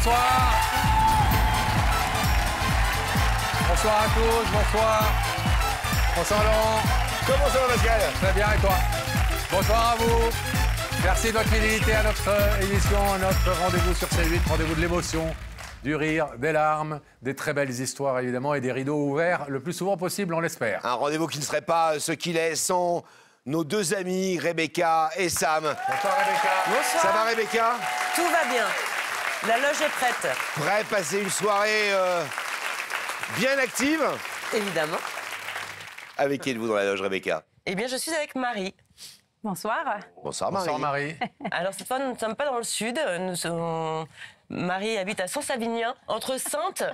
Bonsoir. Bonsoir à tous, bonsoir. Bonsoir Laurent. Comment ça va, Pascal? Très bien, et toi? Bonsoir à vous. Merci de votre fidélité à notre émission, à notre rendez-vous sur C8, rendez-vous de l'émotion, du rire, des larmes, des très belles histoires évidemment et des rideaux ouverts le plus souvent possible, on l'espère. Un rendez-vous qui ne serait pas ce qu'il est sans nos deux amis, Rebecca et Sam. Bonsoir Rebecca. Bonsoir. Ça va, Rebecca? Tout va bien. La loge est prête. Prêt à passer une soirée bien active? Évidemment. Avec qui êtes-vous dans la loge, Rebecca? Eh bien, je suis avec Marie. Bonsoir. Bonsoir, Marie. Bonsoir Marie. Alors, cette fois, nous ne sommes pas dans le sud. Marie habite à Saint-Savinien, entre Saintes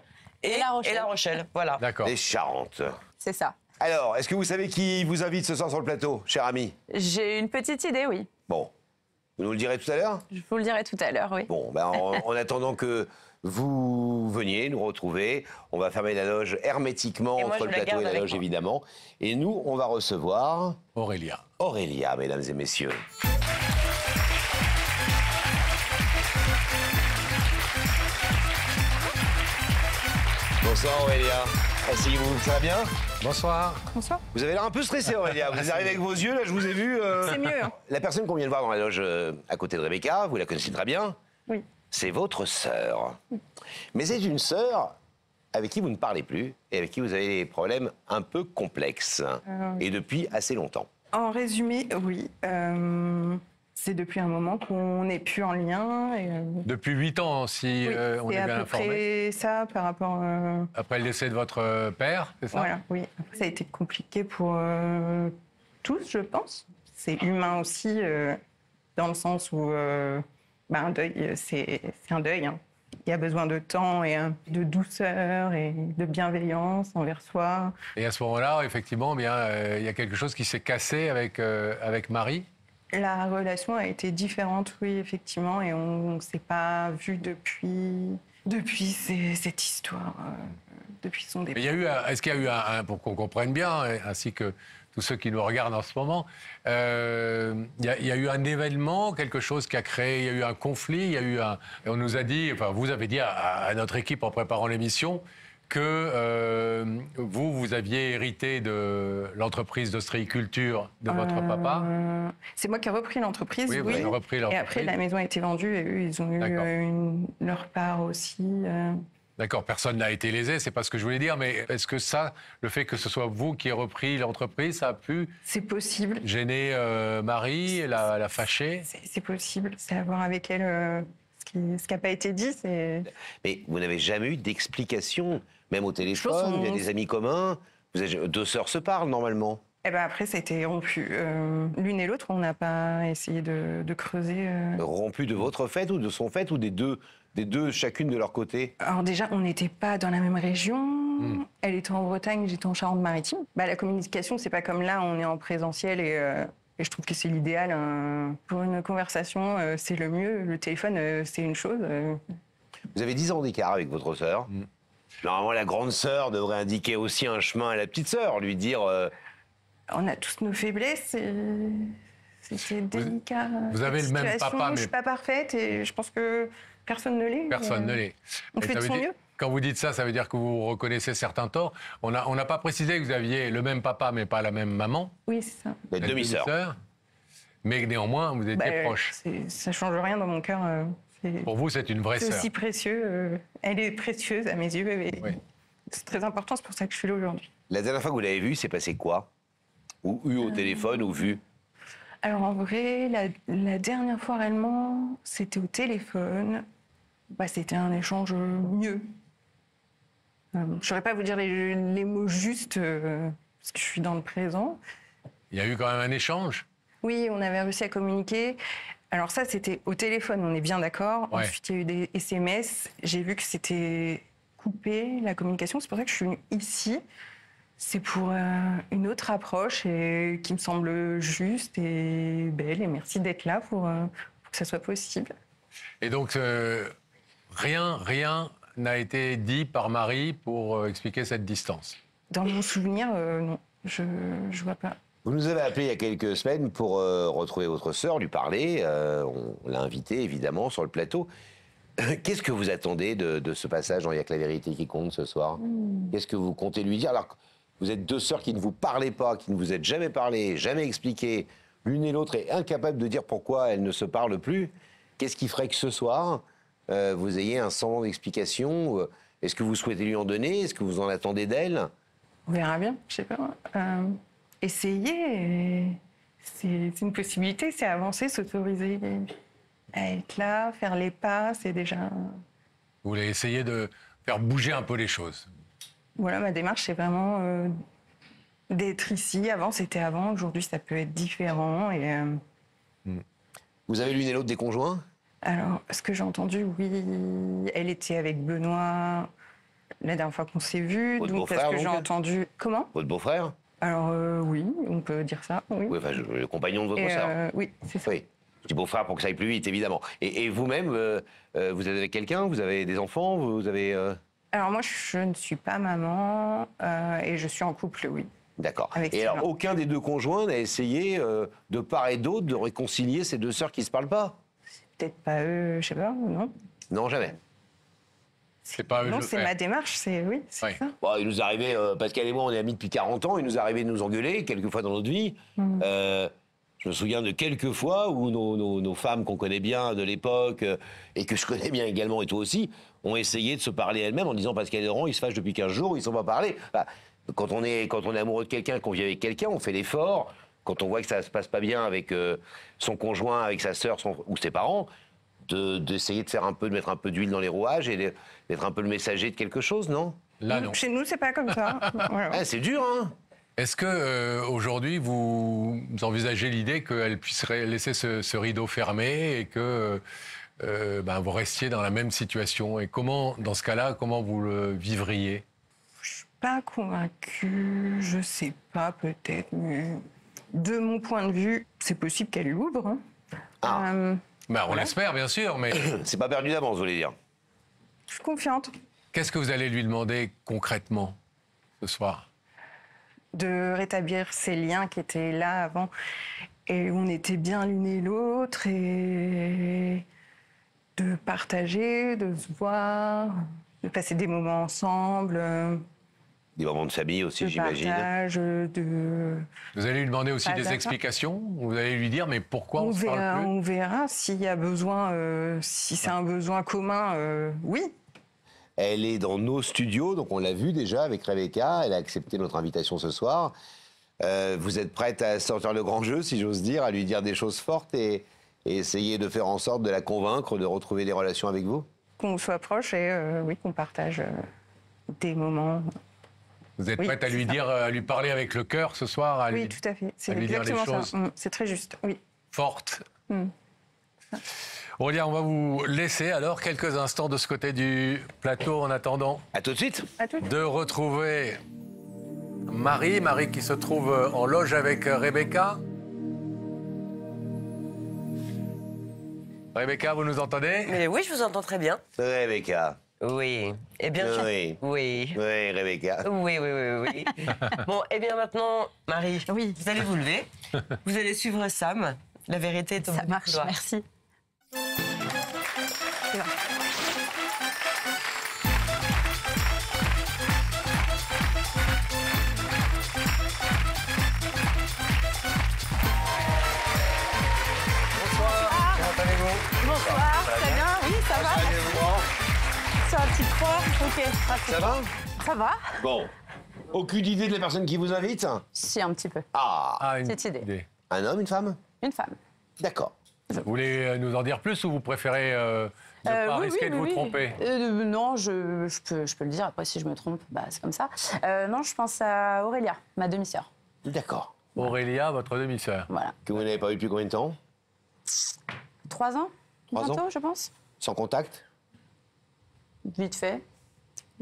et La Rochelle. Voilà. D'accord. Les Charentes. C'est ça. Alors, est-ce que vous savez qui vous invite ce soir sur le plateau, cher ami? J'ai une petite idée, oui. Bon, vous nous le direz tout à l'heure? Je vous le dirai tout à l'heure, oui. Bon, ben, en attendant que vous veniez nous retrouver, on va fermer la loge hermétiquement Et moi, entre je le la plateau garde et la avec loge, moi. évidemment. Et nous, on va recevoir Aurélia. Aurélia, mesdames et messieurs. Bonsoir Aurélia. Asseyez-vous, ça va bien? Bonsoir. Bonsoir. Vous avez l'air un peu stressé Aurélia. Vous arrivez avec vos yeux, là je vous ai vu. C'est mieux, hein. La personne qu'on vient de voir dans la loge à côté de Rebecca, vous la connaissez très bien. Oui. C'est votre sœur. Mais c'est une sœur avec qui vous ne parlez plus et avec qui vous avez des problèmes un peu complexes. Et depuis assez longtemps. En résumé, oui. C'est depuis un moment qu'on n'est plus en lien. Et, Depuis 8 ans, si oui, on est c'est à bien peu informé. près ça par rapport... Après le décès de votre père, c'est ça? Voilà, oui. Après, ça a été compliqué pour tous, je pense. C'est humain aussi, dans le sens où un deuil, c'est un deuil. Hein. Il y a besoin de temps et de douceur et de bienveillance envers soi. Et à ce moment-là, effectivement, bien, il y a quelque chose qui s'est cassé avec Marie. La relation a été différente, oui, effectivement, et on ne s'est pas vu depuis cette histoire, depuis son départ. Mais il y a eu, est-ce qu'il y a eu pour qu'on comprenne bien, ainsi que tous ceux qui nous regardent en ce moment, il y a eu un événement, quelque chose qui a créé, il y a eu un conflit, il y a eu on nous a dit, enfin vous avez dit à notre équipe en préparant l'émission que vous aviez hérité de l'entreprise d'ostréiculture de votre papa. C'est moi qui ai repris l'entreprise, Oui, vous avez repris Et l'entreprise. après, la maison a été vendue et eux, ils ont eu leur part aussi. D'accord, personne n'a été lésé, c'est pas ce que je voulais dire, mais est-ce que ça, le fait que ce soit vous qui ayez repris l'entreprise, ça a pu C'est possible. gêner Marie, la fâcher? C'est possible. C'est à voir avec elle ce qui n'a pas été dit. Mais vous n'avez jamais eu d'explication, même au pense téléphone, il y a qu'on- des amis communs. Deux sœurs se parlent normalement. Et ben après, ça a été rompu. L'une et l'autre, on n'a pas essayé de creuser. Rompues de votre fait ou de son fait ou des deux chacune de leur côté? Alors déjà, on n'était pas dans la même région. Elle était en Bretagne, j'étais en Charente-Maritime. La communication, c'est pas comme là, on est en présentiel et je trouve que c'est l'idéal. Pour une conversation, c'est le mieux. Le téléphone, c'est une chose. Vous avez 10 ans d'écart avec votre sœur. Normalement, la grande sœur devrait indiquer aussi un chemin à la petite sœur, lui dire... On a tous nos faiblesses et c'est délicat. vous avez cette le même situation. papa, Je mais- suis pas parfaite et je pense que personne ne l'est. Personne ne l'est. On Et fait ça de veut son dire- mieux. Quand vous dites ça, ça veut dire que vous reconnaissez certains torts. On n'a pas précisé que vous aviez le même papa, mais pas la même maman. Oui, c'est ça. La demi-sœur. Mais néanmoins, vous étiez proches. Ça change rien dans mon cœur. Pour vous, c'est une vraie C'est sœur. aussi précieux. Elle est précieuse à mes yeux. Et Oui. c'est très important, c'est pour ça que je suis là aujourd'hui. La dernière fois que vous l'avez vue, c'est passé quoi? Ou eu au téléphone ou vu? Alors en vrai, la dernière fois réellement, c'était au téléphone. C'était un échange mieux. Je ne saurais pas vous dire les mots justes parce que je suis dans le présent. Il y a eu quand même un échange. Oui, on avait réussi à communiquer. Alors ça, c'était au téléphone, on est bien d'accord. Ouais. Ensuite, il y a eu des SMS. J'ai vu que c'était coupé, la communication. C'est pour ça que je suis venue ici. C'est pour une autre approche et qui me semble juste et belle. Et merci d'être là pour que ça soit possible. Et donc, rien n'a été dit par Marie pour expliquer cette distance. Dans mon souvenir, non, je vois pas. Vous nous avez appelé il y a quelques semaines pour retrouver votre sœur, lui parler. On l'a invitée, évidemment, sur le plateau. Qu'est-ce que vous attendez de ce passage dans Il y a que la vérité qui compte ce soir? Qu'est-ce que vous comptez lui dire? Alors, vous êtes deux sœurs qui ne vous parlez pas, qui ne vous êtes jamais parlé, jamais expliqué. L'une et l'autre est incapable de dire pourquoi elles ne se parlent plus. Qu'est-ce qui ferait que ce soir, vous ayez un semblant d'explication? Est-ce que vous souhaitez lui en donner? Est-ce que vous en attendez d'elle? On verra bien, je sais pas. Essayer, c'est une possibilité, c'est avancer, s'autoriser à être là, faire les pas, c'est déjà... Vous voulez essayer de faire bouger un peu les choses. Voilà, ma démarche, c'est vraiment d'être ici. Avant, c'était avant. Aujourd'hui, ça peut être différent. Et, Vous avez l'une et l'autre des conjoints? alors, ce que j'ai entendu, oui, elle était avec Benoît la dernière fois qu'on s'est vus. Votre Donc, beau-frère, parce que j'ai donc entendu... Comment? Votre beau-frère? Alors, oui, on peut dire ça, oui. Oui, enfin, le compagnon de votre Et, sœur. oui, c'est ça. Oui. Je dis beau-frère pour que ça aille plus vite, évidemment. Et vous-même, vous êtes avec quelqu'un? Vous avez des enfants? Vous avez... Alors, moi, je ne suis pas maman et je suis en couple, oui. D'accord. Avec Et alors, Sylvain. aucun des deux conjoints n'a essayé, de part et d'autre, de réconcilier ces deux sœurs qui se parlent pas? Peut-être pas eux, je sais pas, non. Non, jamais. C'est pas eux de Non, le c'est faire. ma démarche, c'est oui, c'est Ouais. ça. Bon, il nous arrivait, Pascal et moi, on est amis depuis 40 ans, il nous arrivait de nous engueuler quelques fois dans notre vie. Je me souviens de quelques fois où nos femmes qu'on connaît bien de l'époque, et que je connais bien également, et toi aussi, ont essayé de se parler elles-mêmes en disant Pascal et Laurent, ils se fâchent depuis 15 jours, ils ne sont pas parlés. Enfin, quand on est amoureux de quelqu'un, qu'on vit avec quelqu'un, on fait l'effort. Quand on voit que ça se passe pas bien avec son conjoint, avec sa sœur ou ses parents, d'essayer de faire un peu, de mettre un peu d'huile dans les rouages et d'être un peu le messager de quelque chose, non? Là, non. Chez nous, c'est pas comme ça. Voilà. Ah, c'est dur, hein? Est-ce que aujourd'hui vous envisagez l'idée qu'elle puisse laisser ce rideau fermé et que vous restiez dans la même situation? Et comment, dans ce cas-là, comment vous le vivriez? Je suis pas convaincue, je sais pas, peut-être, mais de mon point de vue, c'est possible qu'elle l'ouvre. Hein. Ah. On l'espère, bien sûr, mais C'est pas perdu d'avance, vous voulez dire? Je suis confiante qu'est-ce que vous allez lui demander concrètement ce soir? de rétablir ces liens qui étaient là avant et où on était bien l'une et l'autre et de partager, de se voir, de passer des moments ensemble, Des moments de famille aussi, de j'imagine. partage, de... Vous allez lui demander aussi Pas des d'accord. explications? Vous allez lui dire mais pourquoi on se parle plus? On verra s'il y a besoin, si c'est un besoin commun, oui. Elle est dans nos studios, donc on l'a vu déjà avec Rebecca. Elle a accepté notre invitation ce soir. Vous êtes prête à sortir le grand jeu, si j'ose dire, à lui dire des choses fortes et essayer de faire en sorte de la convaincre de retrouver des relations avec vous? Qu'on soit proche et oui, qu'on partage des moments. Vous êtes Oui, prête à lui c'est ça. dire, à lui parler avec le cœur ce soir, à Oui, lui tout à fait. C'est à lui dire des exactement choses ça. C'est très juste, oui. fortes? Mm. Aurélia, on va vous laisser alors quelques instants de ce côté du plateau en attendant À tout de suite. À tout. de retrouver Marie qui se trouve en loge avec Rebecca. Rebecca, vous nous entendez? Mais oui, je vous entends très bien. Rebecca. Oui. Eh bien, Oui. oui. Oui, Rebecca. Oui, oui, oui, oui. Bon, eh bien maintenant, Marie, Oui. vous allez vous lever. Vous allez suivre Sam. La vérité est au bout Ça du marche, couloir. merci. Bonsoir, comment allez-vous? Bonsoir, très bien, oui, ça va. Sur la petite croix, ok. Ça va? Ça va? Bon. Aucune idée de la personne qui vous invite? Si, un petit peu. Ah, Une Petite idée. un homme, une femme? Une femme. D'accord. Vous voulez nous en dire plus ou vous préférez ne pas Oui, risquer oui, de vous oui. tromper? Non, je peux le dire. Après, si je me trompe, bah, c'est comme ça. Non, je pense à Aurélia, ma demi-sœur. D'accord. Aurélia, votre demi-sœur. Voilà. Que vous n'avez pas vu depuis combien de temps? 3 ans 3 bientôt, ans je pense. Sans contact? Vite fait.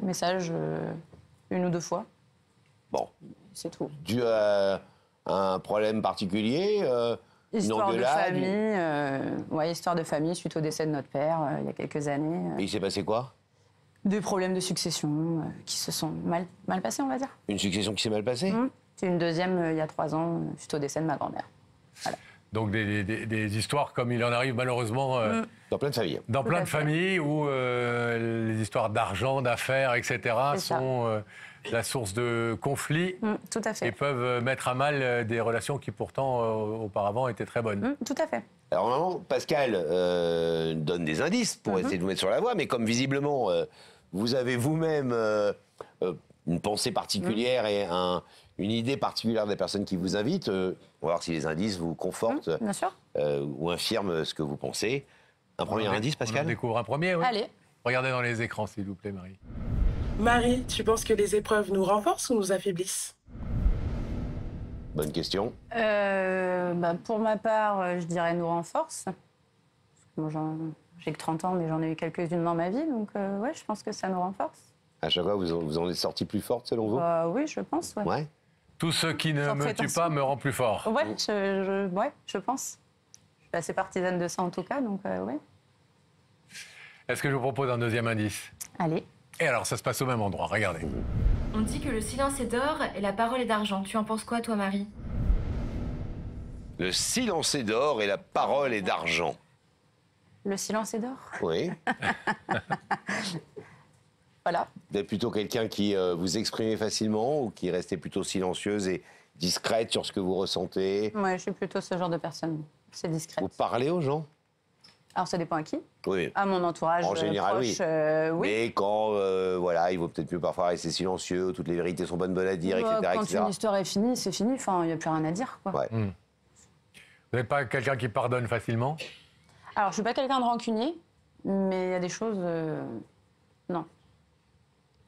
Message 1 ou 2 fois. Bon. C'est tout. Dû à un problème particulier? Histoire de engueulade, famille. Ouais, histoire de famille suite au décès de notre père il y a quelques années. Et il s'est passé quoi? Des problèmes de succession qui se sont mal passés, on va dire. Une succession qui s'est mal passée? C'est une deuxième il y a 3 ans suite au décès de ma grand-mère. Donc des histoires comme il en arrive malheureusement Dans plein de familles. dans Tout plein à de fait. familles où les histoires d'argent, d'affaires, etc. C'est ça. sont la source de conflits Tout à et fait. peuvent mettre à mal des relations qui pourtant auparavant étaient très bonnes. Tout à fait. Alors normalement, Pascal donne des indices pour essayer de vous mettre sur la voie, mais comme visiblement vous avez vous-même une pensée particulière et une idée particulière des personnes qui vous invitent, on va voir si les indices vous confortent Bien sûr. ou infirment ce que vous pensez. Un premier indice, On en Pascal? découvre un premier, oui. Allez. Regardez dans les écrans, s'il vous plaît, Marie. Marie, tu penses que les épreuves nous renforcent ou nous affaiblissent? Bonne question. Pour ma part, je dirais nous renforce. Moi, j'ai que 30 ans, mais j'en ai eu quelques-unes dans ma vie, donc ouais, je pense que ça nous renforce. À chaque fois, vous en êtes sortie plus forte, selon vous? Oui, je pense, ouais. Ouais. Tout ce qui ne Sans me tue prétention. pas me rend plus fort. Ouais, je pense. Je suis assez partisane de ça en tout cas, donc ouais. Est-ce que je vous propose un deuxième indice? Allez. Et alors, ça se passe au même endroit, regardez. On dit que le silence est d'or et la parole est d'argent. Tu en penses quoi, toi, Marie? Le silence est d'or et la parole est d'argent. Le silence est d'or. Oui. Voilà. Vous êtes plutôt quelqu'un qui vous exprimez facilement ou qui restez plutôt silencieuse et discrète sur ce que vous ressentez? Ouais, je suis plutôt ce genre de personne. C'est discret. Vous parlez aux gens? Alors ça dépend à qui. Oui. À mon entourage En général, proche, oui. Mais quand, voilà, il vaut peut-être mieux parfois rester silencieux, toutes les vérités sont bonnes à dire, etc. Quand etc. une histoire est finie, c'est fini. Enfin, il n'y a plus rien à dire, quoi. Ouais. Vous n'êtes pas quelqu'un qui pardonne facilement? Alors, je suis pas quelqu'un de rancunier, mais il y a des choses, non.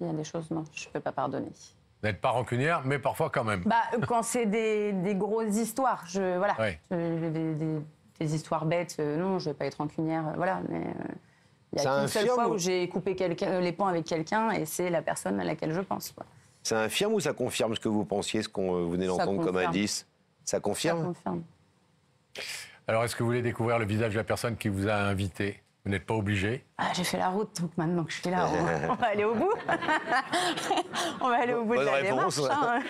Il y a des choses, non, je peux pas pardonner. Vous n'êtes pas rancunière, mais parfois quand même. Bah, quand c'est des grosses histoires, voilà. Ouais. Des histoires bêtes, non, je vais pas être rancunière, voilà. Mais il y Ça a qu'une seule infirme fois ou- où j'ai coupé les ponts avec quelqu'un, et c'est la personne à laquelle je pense, quoi. Ça infirme ou ça confirme ce que vous pensiez, ce qu'on venait Ça d'entendre comme confirme. indice? Ça Ça confirme? confirme. Alors, est-ce que vous voulez découvrir le visage de la personne qui vous a invité? Vous n'êtes pas obligé. Ah, j'ai fait la route, donc maintenant que je suis là, on va aller au bout. On va aller au bout Bonne de la réponse. démarche. Hein.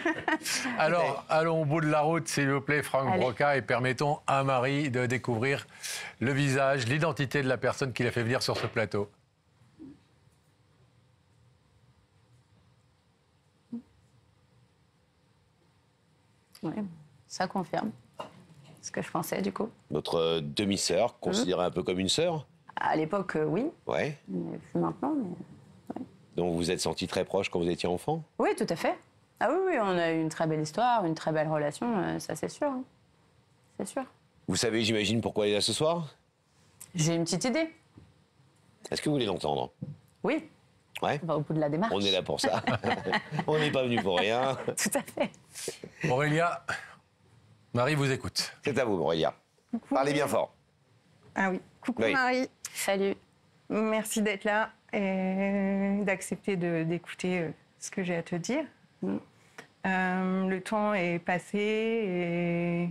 Alors, allons au bout de la route, s'il vous plaît, Franck Allez. Broca, et permettons à Marie de découvrir le visage, l'identité de la personne qui l'a fait venir sur ce plateau. Ouais, ça confirme ce que je pensais, du coup. Notre demi-sœur, considérée un peu comme une sœur? À l'époque, oui, Ouais. mais plus maintenant. Mais... Donc vous vous êtes senti très proche quand vous étiez enfant? Oui, tout à fait. Ah oui, oui, on a eu une très belle histoire, une très belle relation, ça c'est sûr. Hein. C'est sûr. Vous savez, j'imagine, pourquoi elle est là ce soir? J'ai une petite idée. Est-ce que vous voulez l'entendre? Oui, Ouais. on va au bout de la démarche. On est là pour ça. On n'est pas venu pour rien. Tout à fait. Aurélia, Marie vous écoute. C'est à vous, Aurélia. Parlez bien fort. Ah oui. Coucou Oui. Marie. Salut. Merci d'être là et d'accepter d'écouter ce que j'ai à te dire. Le temps est passé et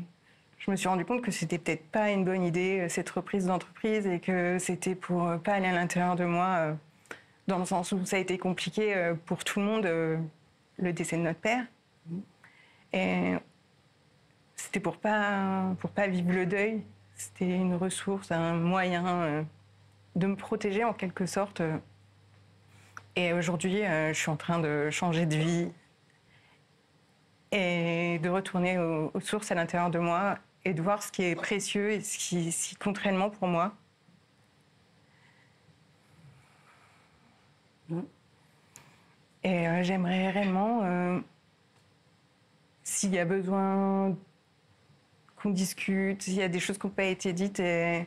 je me suis rendu compte que c'était peut-être pas une bonne idée cette reprise d'entreprise et que c'était pour pas aller à l'intérieur de moi dans le sens où ça a été compliqué pour tout le monde le décès de notre père. Et c'était pour pas vivre le deuil. C'était une ressource, un moyen de me protéger en quelque sorte. Et aujourd'hui, je suis en train de changer de vie et de retourner aux sources à l'intérieur de moi et de voir ce qui est précieux et ce qui compte réellement pour moi. Et j'aimerais réellement, s'il y a besoin qu'on discute, s'il y a des choses qui n'ont pas été dites et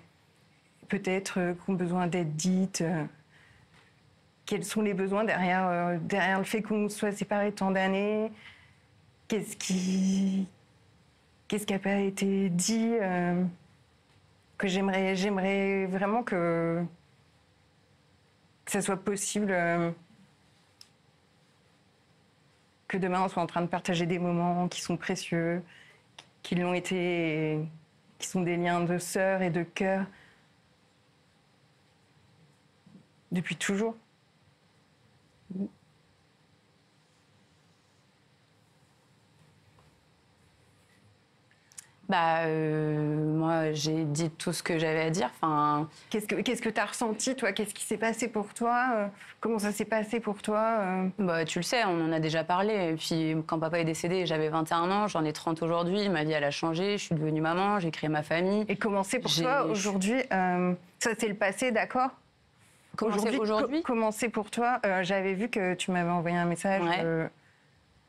peut-être qui ont besoin d'être dites, quels sont les besoins derrière le fait qu'on soit séparés tant d'années, qu'est-ce qui n'a pas été dit, que j'aimerais vraiment que ça soit possible, que demain on soit en train de partager des moments qui sont précieux, qui l'ont été, et qui sont des liens de sœur et de cœur depuis toujours. Moi, j'ai dit tout ce que j'avais à dire. Enfin, Qu'est-ce que tu as ressenti, toi? Qu'est-ce qui s'est passé pour toi? Comment ça s'est passé pour toi? tu le sais, on en a déjà parlé. Et puis, quand papa est décédé, j'avais 21 ans, j'en ai 30 aujourd'hui. Ma vie, elle a changé. Je suis devenue maman, j'ai créé ma famille. Et comment c'est pour toi aujourd'hui? Ça, c'est le passé, d'accord? Aujourd'hui Comment c'est pour toi? J'avais vu que tu m'avais envoyé un message. Ouais.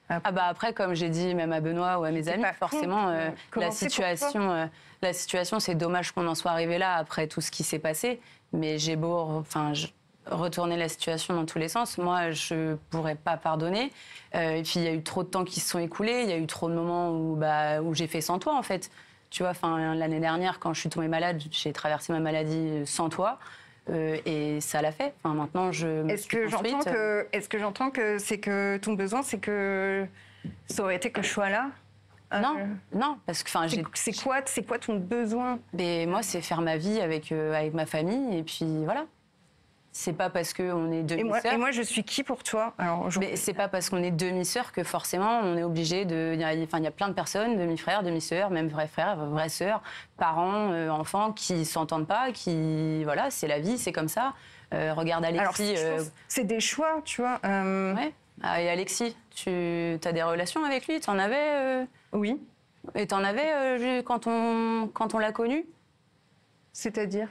Après, comme j'ai dit même à Benoît ou à mes amis, forcément, la situation, c'est dommage qu'on en soit arrivé là après tout ce qui s'est passé. Mais j'ai beau retourner la situation dans tous les sens. Moi, je pourrais pas pardonner. Et puis, il y a eu trop de temps qui se sont écoulés. Il y a eu trop de moments où j'ai fait sans toi, en fait. Tu vois, l'année dernière, quand je suis tombée malade, j'ai traversé ma maladie sans toi. Et ça l'a fait. Maintenant, Est-ce que j'entends que c'est que ton besoin, c'est que ça aurait été que je sois là? Non, parce que c'est quoi ton besoin? Moi, c'est faire ma vie avec ma famille, et puis voilà. C'est pas parce qu'on est demi-sœurs. Et moi, je suis qui pour toi? Mais c'est pas parce qu'on est demi-sœurs que forcément on est obligé de. Il y a plein de personnes, demi-frères, demi-sœurs, même vrais frères, vraies sœurs, parents, enfants qui s'entendent pas, voilà, c'est la vie, c'est comme ça. Regarde Alexis. C'est des choix, tu vois. Ouais. Et Alexis, tu as des relations avec lui? T'en avais? Oui. Et t'en avais quand on l'a connu? C'est-à-dire?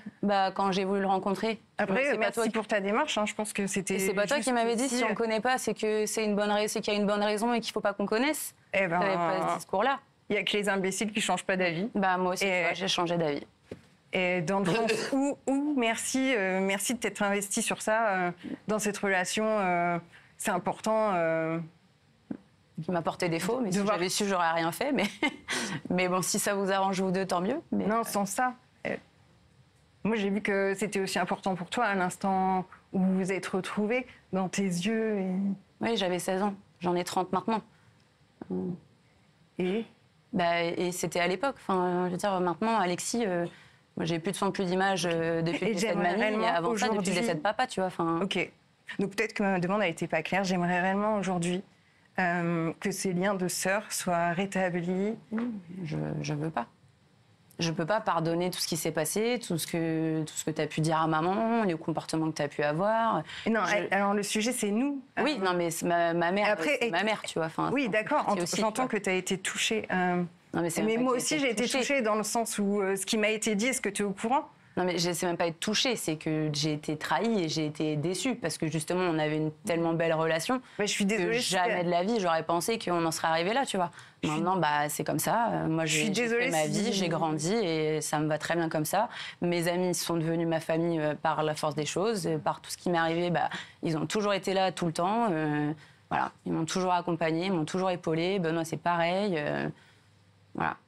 Quand j'ai voulu le rencontrer. Après, merci pour ta démarche. Je pense que c'était. Et c'est pas toi qui m'avais dit si on connaît pas, c'est que c'est qu'il y a une bonne raison et qu'il faut pas qu'on connaisse. T'avais pas ce discours-là. Il y a que les imbéciles qui changent pas d'avis. Moi aussi, j'ai changé d'avis. Et dans le sens où merci de t'être investi sur ça, dans cette relation, c'est important. Qui m'a porté défaut, mais si j'avais su, j'aurais rien fait. Mais bon, si ça vous arrange vous deux, tant mieux. Mais... Non, sans ça. Moi, j'ai vu que c'était aussi important pour toi à l'instant où vous vous êtes retrouvés dans tes yeux. Oui, j'avais 16 ans. J'en ai 30 maintenant. Et c'était à l'époque. Je veux dire, maintenant, Alexis, moi, j'ai plus de son, plus d'image depuis le décès de mamie. Et avant ça, depuis le décès de papa, tu vois. Ok. Donc peut-être que ma demande n'a été pas claire. J'aimerais réellement aujourd'hui que ces liens de sœurs soient rétablis. Je veux pas. Je peux pas pardonner tout ce qui s'est passé, tout ce que tu as pu dire à maman, les comportements que tu as pu avoir. Non, alors le sujet, c'est nous. Oui, non, mais ma mère, c'est ma mère, tu vois. Oui, d'accord, j'entends que tu as été touchée. Non, mais moi aussi, j'ai été touchée dans le sens où ce qui m'a été dit, est-ce que tu es au courant? Non, mais c'est même pas être touchée, c'est que j'ai été trahie et j'ai été déçue parce que justement, on avait une tellement belle relation. Mais je suis désolée. Que jamais de la vie, j'aurais pensé qu'on en serait arrivé là, tu vois. Maintenant, c'est comme ça. Moi, j'ai fait ma vie, j'ai grandi et ça me va très bien comme ça. Mes amis sont devenus ma famille par la force des choses, par tout ce qui m'est arrivé. Ils ont toujours été là tout le temps. Voilà, ils m'ont toujours accompagnée, ils m'ont toujours épaulée. Benoît, c'est pareil. Voilà.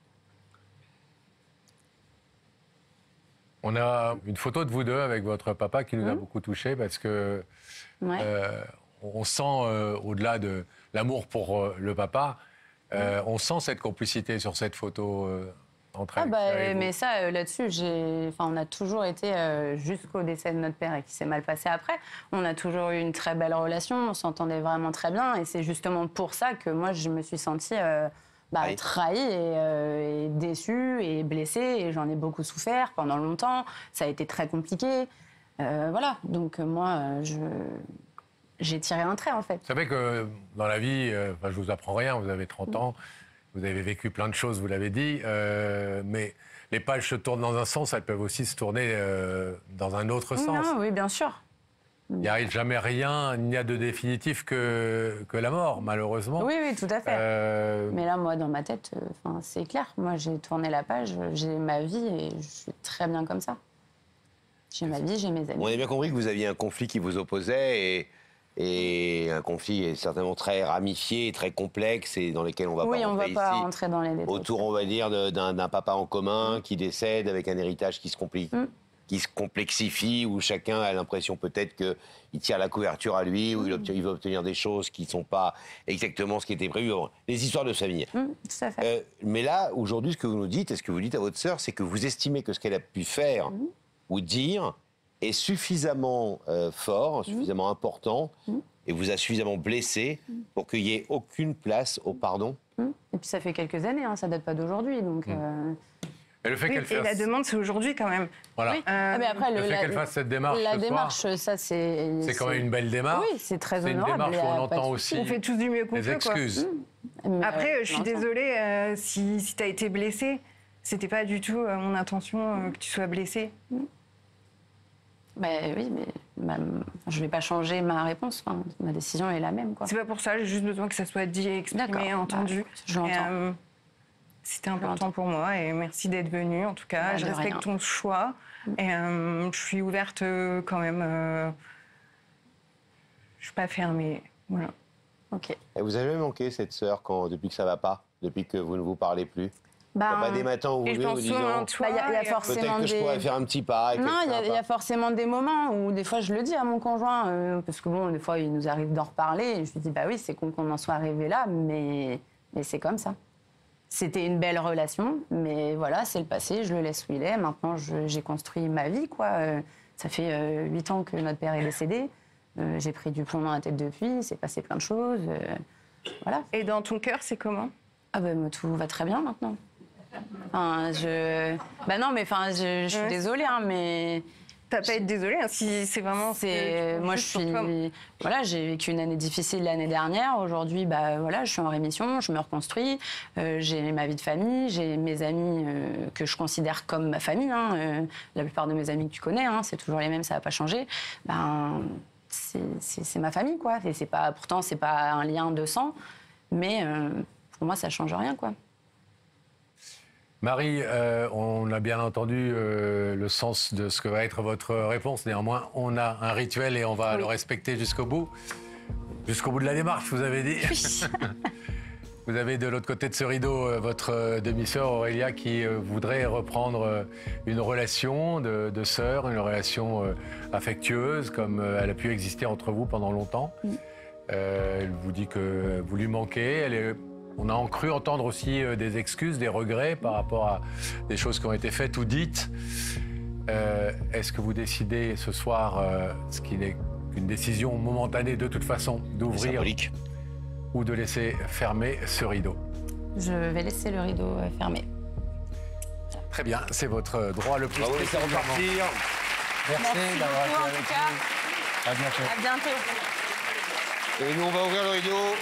On a une photo de vous deux avec votre papa qui nous a beaucoup touchés parce que on sent, au-delà de l'amour pour le papa, on sent cette complicité sur cette photo entre Alexis et vous. Mais ça, là-dessus, on a toujours été, jusqu'au décès de notre père et qui s'est mal passé après, on a toujours eu une très belle relation, on s'entendait vraiment très bien et c'est justement pour ça que moi, je me suis sentie... trahie et déçue et blessée et j'en ai beaucoup souffert pendant longtemps. Ça a été très compliqué. Voilà, donc moi, j'ai tiré un trait en fait. Vous savez que dans la vie, je vous apprends rien, vous avez 30 ans, vous avez vécu plein de choses, vous l'avez dit, mais les pages se tournent dans un sens, elles peuvent aussi se tourner dans un autre sens. Oui, bien sûr. Il n'y a jamais rien, il n'y a de définitif que la mort, malheureusement. Oui, tout à fait. Mais là, moi, dans ma tête, c'est clair. Moi, j'ai tourné la page, j'ai ma vie et je suis très bien comme ça. J'ai ma vie, j'ai mes amis. On a bien compris que vous aviez un conflit qui vous opposait et un conflit certainement très ramifié, très complexe et dans lequel on va pas rentrer dans les détails. Autour, on va dire, d'un papa en commun qui décède avec un héritage qui se complique. Qui se complexifie, où chacun a l'impression peut-être qu'il tire la couverture à lui, où il va obtenir des choses qui ne sont pas exactement ce qui était prévu. Les histoires de famille. Tout à fait. Mais là, aujourd'hui, ce que vous nous dites, et ce que vous dites à votre sœur, c'est que vous estimez que ce qu'elle a pu faire ou dire est suffisamment fort, suffisamment important, et vous a suffisamment blessé pour qu'il n'y ait aucune place au pardon. Et puis ça fait quelques années, ça date pas d'aujourd'hui. Donc, Et le fait qu'elle fasse... la demande, c'est aujourd'hui quand même. Voilà. Oui. mais après, le fait qu'elle fasse cette démarche la ce démarche, soir, ça c'est... c'est quand même une belle démarche. Oui, c'est très C'est une honorable. démarche où on entend aussi On fait tous du mieux qu'on les peut, quoi. excuses. Après, je suis désolée, si tu as été blessée, c'était pas du tout mon intention que tu sois blessée. Oui, mais je vais pas changer ma réponse. Enfin, ma décision est la même, quoi. C'est pas pour ça, j'ai juste besoin que ça soit dit, exprimé, entendu. Je l'entends. C'était important pour moi et merci d'être venue. En tout cas, je respecte ton choix et je suis ouverte quand même. Je suis pas fermée. Voilà. Ok. Et vous avez manqué cette sœur depuis que ça va pas, depuis que vous ne vous parlez plus? Il n'y a pas des matins où vous venez vous disant il y a forcément peut-être que je pourrais faire un petit pas. Non, il y a forcément des moments où des fois je le dis à mon conjoint, parce que bon, des fois il nous arrive d'en reparler, et je lui dis bah oui, c'est con qu'on en soit arrivé là, mais c'est comme ça. C'était une belle relation, mais voilà, c'est le passé, je le laisse où il est. Maintenant, j'ai construit ma vie, quoi. Ça fait 8 ans que notre père est décédé. J'ai pris du plomb dans la tête depuis, il s'est passé plein de choses. Voilà. Et dans ton cœur, c'est comment? Ah ben, tout va très bien maintenant. Enfin, non, mais enfin, je suis désolée, mais... T'as pas à être désolée, si c'est vraiment... Moi, voilà, j'ai vécu une année difficile l'année dernière. Aujourd'hui, voilà, je suis en rémission, je me reconstruis. J'ai ma vie de famille, j'ai mes amis que je considère comme ma famille. La plupart de mes amis que tu connais, c'est toujours les mêmes, ça va pas changer. C'est ma famille, quoi. Et pourtant, c'est pas un lien de sang, mais pour moi, ça change rien, quoi. Marie, on a bien entendu le sens de ce que va être votre réponse. Néanmoins, on a un rituel et on va le respecter jusqu'au bout. Jusqu'au bout de la démarche, vous avez dit. Oui. Vous avez de l'autre côté de ce rideau votre demi-sœur Aurélia qui voudrait reprendre une relation de sœur, une relation affectueuse comme elle a pu exister entre vous pendant longtemps. Elle vous dit que vous lui manquez. On a cru entendre aussi des excuses, des regrets par rapport à des choses qui ont été faites ou dites. Est-ce que vous décidez ce soir, ce qui n'est qu'une décision momentanée de toute façon, d'ouvrir ou de laisser fermer ce rideau? Je vais laisser le rideau fermé. Très bien, c'est votre droit le plus laissez repartir. Merci d'avoir été avec nous. À bientôt. À bientôt. Et nous, on va ouvrir le rideau.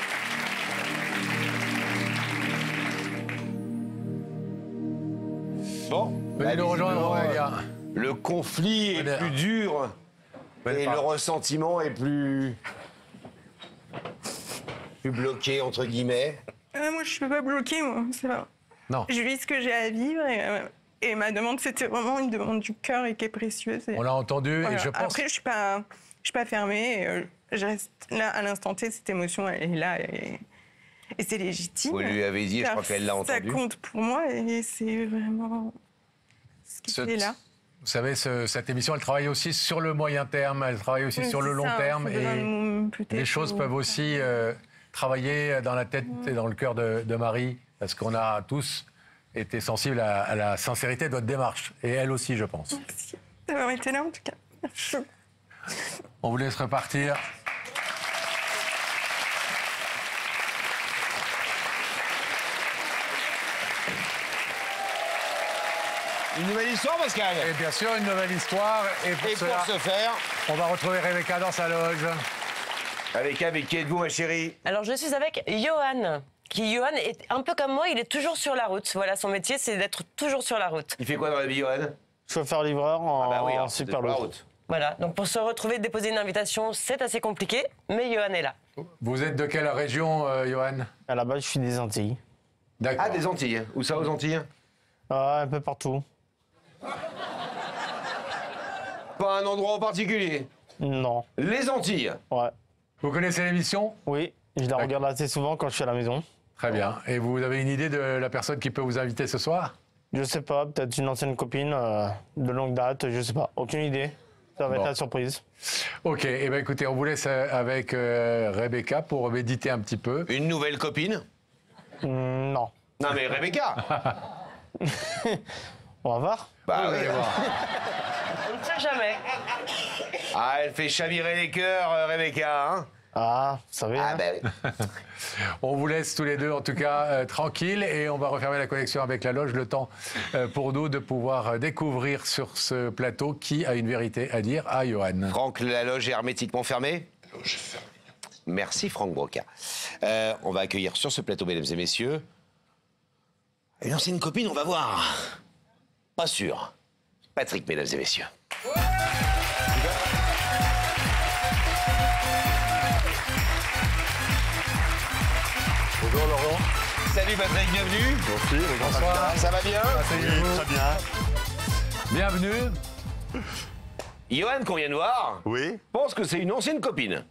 Bon, venez nous rejoindre, Aurélia. Le conflit est plus dur et le ressentiment est plus bloqué, entre guillemets. Moi, je ne peux pas bloquer, moi. Ça va. Non. Je vis ce que j'ai à vivre et ma demande, c'était vraiment une demande du cœur et qui est précieuse. On l'a entendu et je pense... Après, je ne suis pas fermée. Je reste là, à l'instant T, cette émotion, elle est là et c'est légitime. Vous lui avez dit, je crois qu'elle l'a entendu. Ça compte pour moi et c'est vraiment ce qui est là. Vous savez, cette émission, elle travaille aussi sur le moyen terme, elle travaille aussi sur le long terme. Et les choses peuvent aussi travailler dans la tête et dans le cœur de Marie, parce qu'on a tous été sensibles à la sincérité de votre démarche. Et elle aussi, je pense. Merci d'avoir été là, en tout cas. Merci. On vous laisse repartir. Une nouvelle histoire, Pascal. Et bien sûr, une nouvelle histoire. Et pour ce faire, on va retrouver Rebecca dans sa loge. Avec qui êtes-vous, ma chérie? Alors, je suis avec Johan. Johan est un peu comme moi, il est toujours sur la route. Voilà, son métier, c'est d'être toujours sur la route. Il fait quoi dans la vie, Johan? Chauffeur-livreur en Superloop. Voilà, donc pour se retrouver, déposer une invitation, c'est assez compliqué, mais Johan est là. Vous êtes de quelle région, Johan? À la base, je suis des Antilles. D'accord. Ah, des Antilles. Où ça, aux Antilles? Un peu partout. Pas un endroit en particulier? Non. Les Antilles? Ouais. Vous connaissez l'émission? Oui, je la regarde assez souvent quand je suis à la maison. Très bien. Et vous avez une idée de la personne qui peut vous inviter ce soir? Je sais pas, peut-être une ancienne copine de longue date, je sais pas. Aucune idée. Ça va être la surprise. Ok, eh ben écoutez, on vous laisse avec Rebecca pour méditer un petit peu. Une nouvelle copine? Non. Non mais Rebecca. On va voir. Bah oui. On ne sait jamais. Ah, elle fait chavirer les cœurs, Rebecca, hein? Ah, vous savez. Ah, hein. ben oui. On vous laisse tous les deux, en tout cas, tranquilles, et on va refermer la connexion avec la loge. Le temps pour nous de pouvoir découvrir sur ce plateau qui a une vérité à dire à Johan. Franck, la loge est hermétiquement fermée? Loge fermée. Merci Franck Broca. On va accueillir sur ce plateau, mesdames et messieurs, une ancienne copine, on va voir. Pas sûr. Patrick, mesdames et messieurs. Bonjour Laurent. Salut Patrick, bienvenue. Merci, Bonsoir. Ça va bien? Asseyez-vous. très bien. Bienvenue. Johan, qu'on vient de voir, Oui. pense que c'est une ancienne copine.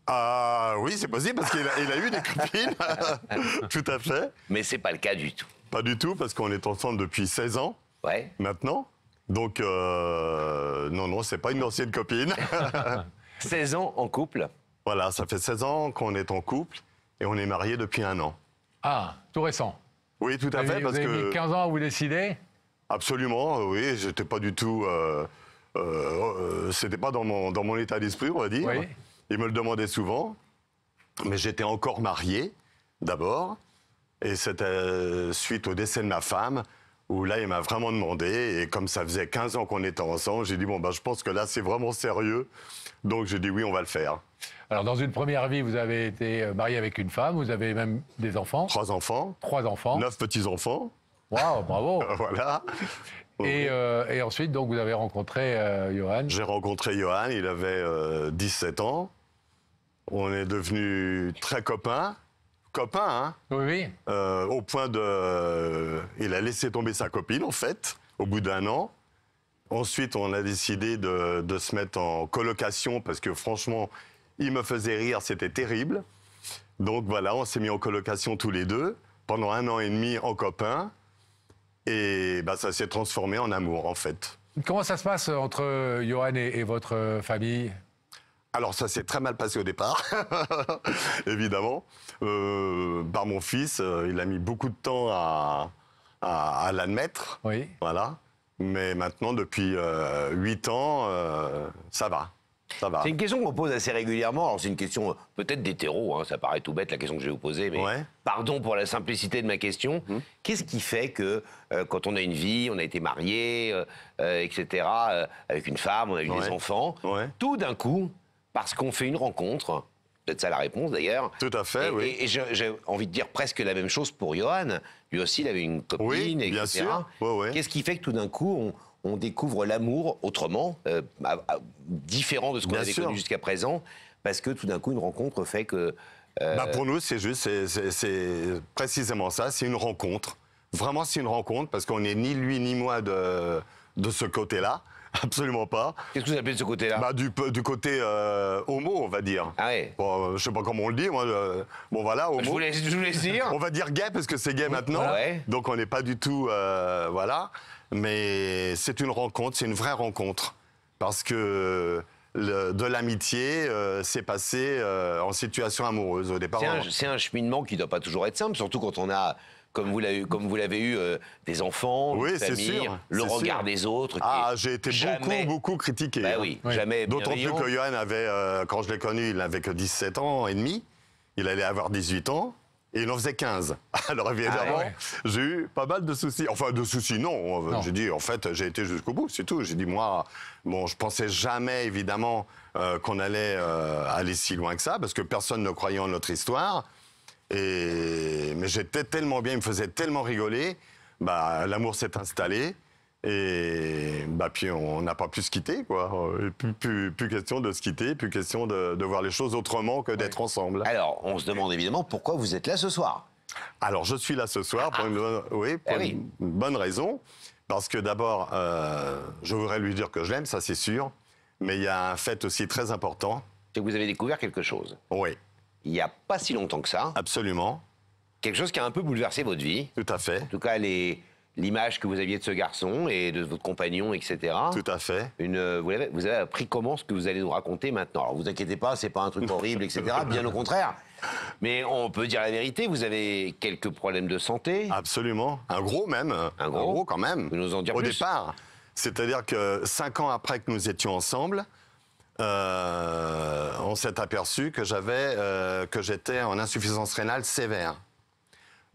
Ah oui, c'est possible parce qu'il a eu des copines. Tout à fait. Mais c'est pas le cas du tout. Pas du tout parce qu'on est ensemble depuis 16 ans Ouais. maintenant. Donc non, c'est pas une ancienne copine. 16 ans en couple. Voilà, ça fait 16 ans qu'on est en couple et on est mariés depuis 1 an. Ah, tout récent. Oui, tout à fait, Vous parce avez mis que 15 ans à vous décider. absolument, oui, j'étais pas du tout, c'était pas dans mon état d'esprit, on va dire. Oui. Il me le demandait souvent, mais j'étais encore marié d'abord, et c'était suite au décès de ma femme où là il m'a vraiment demandé, et comme ça faisait 15 ans qu'on était ensemble, j'ai dit bon je pense que là c'est vraiment sérieux, donc j'ai dit oui, on va le faire. Alors, dans une première vie, vous avez été marié avec une femme, vous avez même des enfants. 3 enfants, 3 enfants. 9 petits-enfants, Waouh, bravo. voilà. Et ensuite, donc, vous avez rencontré Johan. J'ai rencontré Johan, il avait 17 ans. On est devenus très copains. Copains, hein, Oui, oui. au point de... Il a laissé tomber sa copine, en fait, au bout d'1 an. Ensuite, on a décidé de se mettre en colocation parce que, franchement, il me faisait rire, c'était terrible. Donc, voilà, on s'est mis en colocation tous les deux pendant 1 an et demi en copains. Et bah, ça s'est transformé en amour, en fait. Comment ça se passe entre Johan et votre famille? Alors ça s'est très mal passé au départ, évidemment. Par mon fils, il a mis beaucoup de temps à l'admettre. Oui. Voilà. Mais maintenant, depuis 8 ans, ça va. Ça va. C'est une question qu'on pose assez régulièrement. Alors, c'est une question peut-être d'hétéro, hein, ça paraît tout bête la question que je vais vous poser, mais Ouais. pardon pour la simplicité de ma question. Qu'est-ce qui fait que quand on a une vie, on a été marié, etc., avec une femme, on a eu Ouais. des enfants, Ouais. tout d'un coup, parce qu'on fait une rencontre, peut-être ça la réponse d'ailleurs. Tout à fait, oui. Et j'ai envie de dire presque la même chose pour Johan. Lui aussi, il avait une copine, Oui, etc. bien sûr. Ouais, ouais. Qu'est-ce qui fait que tout d'un coup, on découvre l'amour autrement, différent de ce qu'on Bien avait sûr. connu jusqu'à présent, parce que tout d'un coup, une rencontre fait que... Bah, pour nous, c'est juste, c'est précisément ça, c'est une rencontre. Vraiment, c'est une rencontre, parce qu'on n'est ni lui ni moi de ce côté-là. Absolument pas. Qu'est-ce que vous appelez de ce côté-là? Bah, du côté homo, on va dire. Ah ouais. Bon, je sais pas comment on le dit, moi. Bon, voilà, homo. Je vous laisse dire. On va dire gay parce que c'est gay maintenant. Ouais. Donc on n'est pas du tout, voilà. Mais c'est une rencontre, c'est une vraie rencontre, parce que de l'amitié s'est passé en situation amoureuse au départ. C'est un cheminement qui ne doit pas toujours être simple, surtout quand on a, comme vous l'avez eu, des enfants, Oui, une c'est famille, sûr, le c'est regard sûr. des autres. qui Ah, est j'ai été jamais- beaucoup critiqué. Bah hein. oui, Oui. jamais D'autant plus bienveillant. que Johan avait, quand je l'ai connu, il n'avait que 17 ans et demi. Il allait avoir 18 ans. Et il en faisait 15. Alors évidemment, ouais. j'ai eu pas mal de soucis. Enfin, de soucis, non. Non. J'ai dit, en fait, j'ai été jusqu'au bout, c'est tout. J'ai dit, moi, bon, je pensais jamais, évidemment, qu'on allait aller si loin que ça, parce que personne ne croyait en notre histoire. Mais j'étais tellement bien, il me faisait tellement rigoler. Bah, l'amour s'est installé. Et bah, puis on n'a pas pu se quitter, quoi. Plus question de se quitter, plus question de voir les choses autrement que d'être ensemble. Alors, on se demande évidemment pourquoi vous êtes là ce soir. Alors, je suis là ce soir pour, une bonne raison. Parce que d'abord, je voudrais lui dire que je l'aime, ça c'est sûr. Mais il y a un fait aussi très important. C'est que vous avez découvert quelque chose. Oui, Il n'y a pas si longtemps que ça. absolument. Quelque chose qui a un peu bouleversé votre vie. Tout à fait. En tout cas, l'image que vous aviez de ce garçon et de votre compagnon, etc. Tout à fait. Vous avez appris comment ce que vous allez nous raconter maintenant. Alors, vous inquiétez pas, c'est pas un truc horrible, etc. Bien au contraire. Mais on peut dire la vérité, vous avez quelques problèmes de santé. Absolument. Un gros même. Un gros quand même. Vous nous en dire Au plus. départ. C'est-à-dire que 5 ans après que nous étions ensemble, on s'est aperçu que j'étais en insuffisance rénale sévère.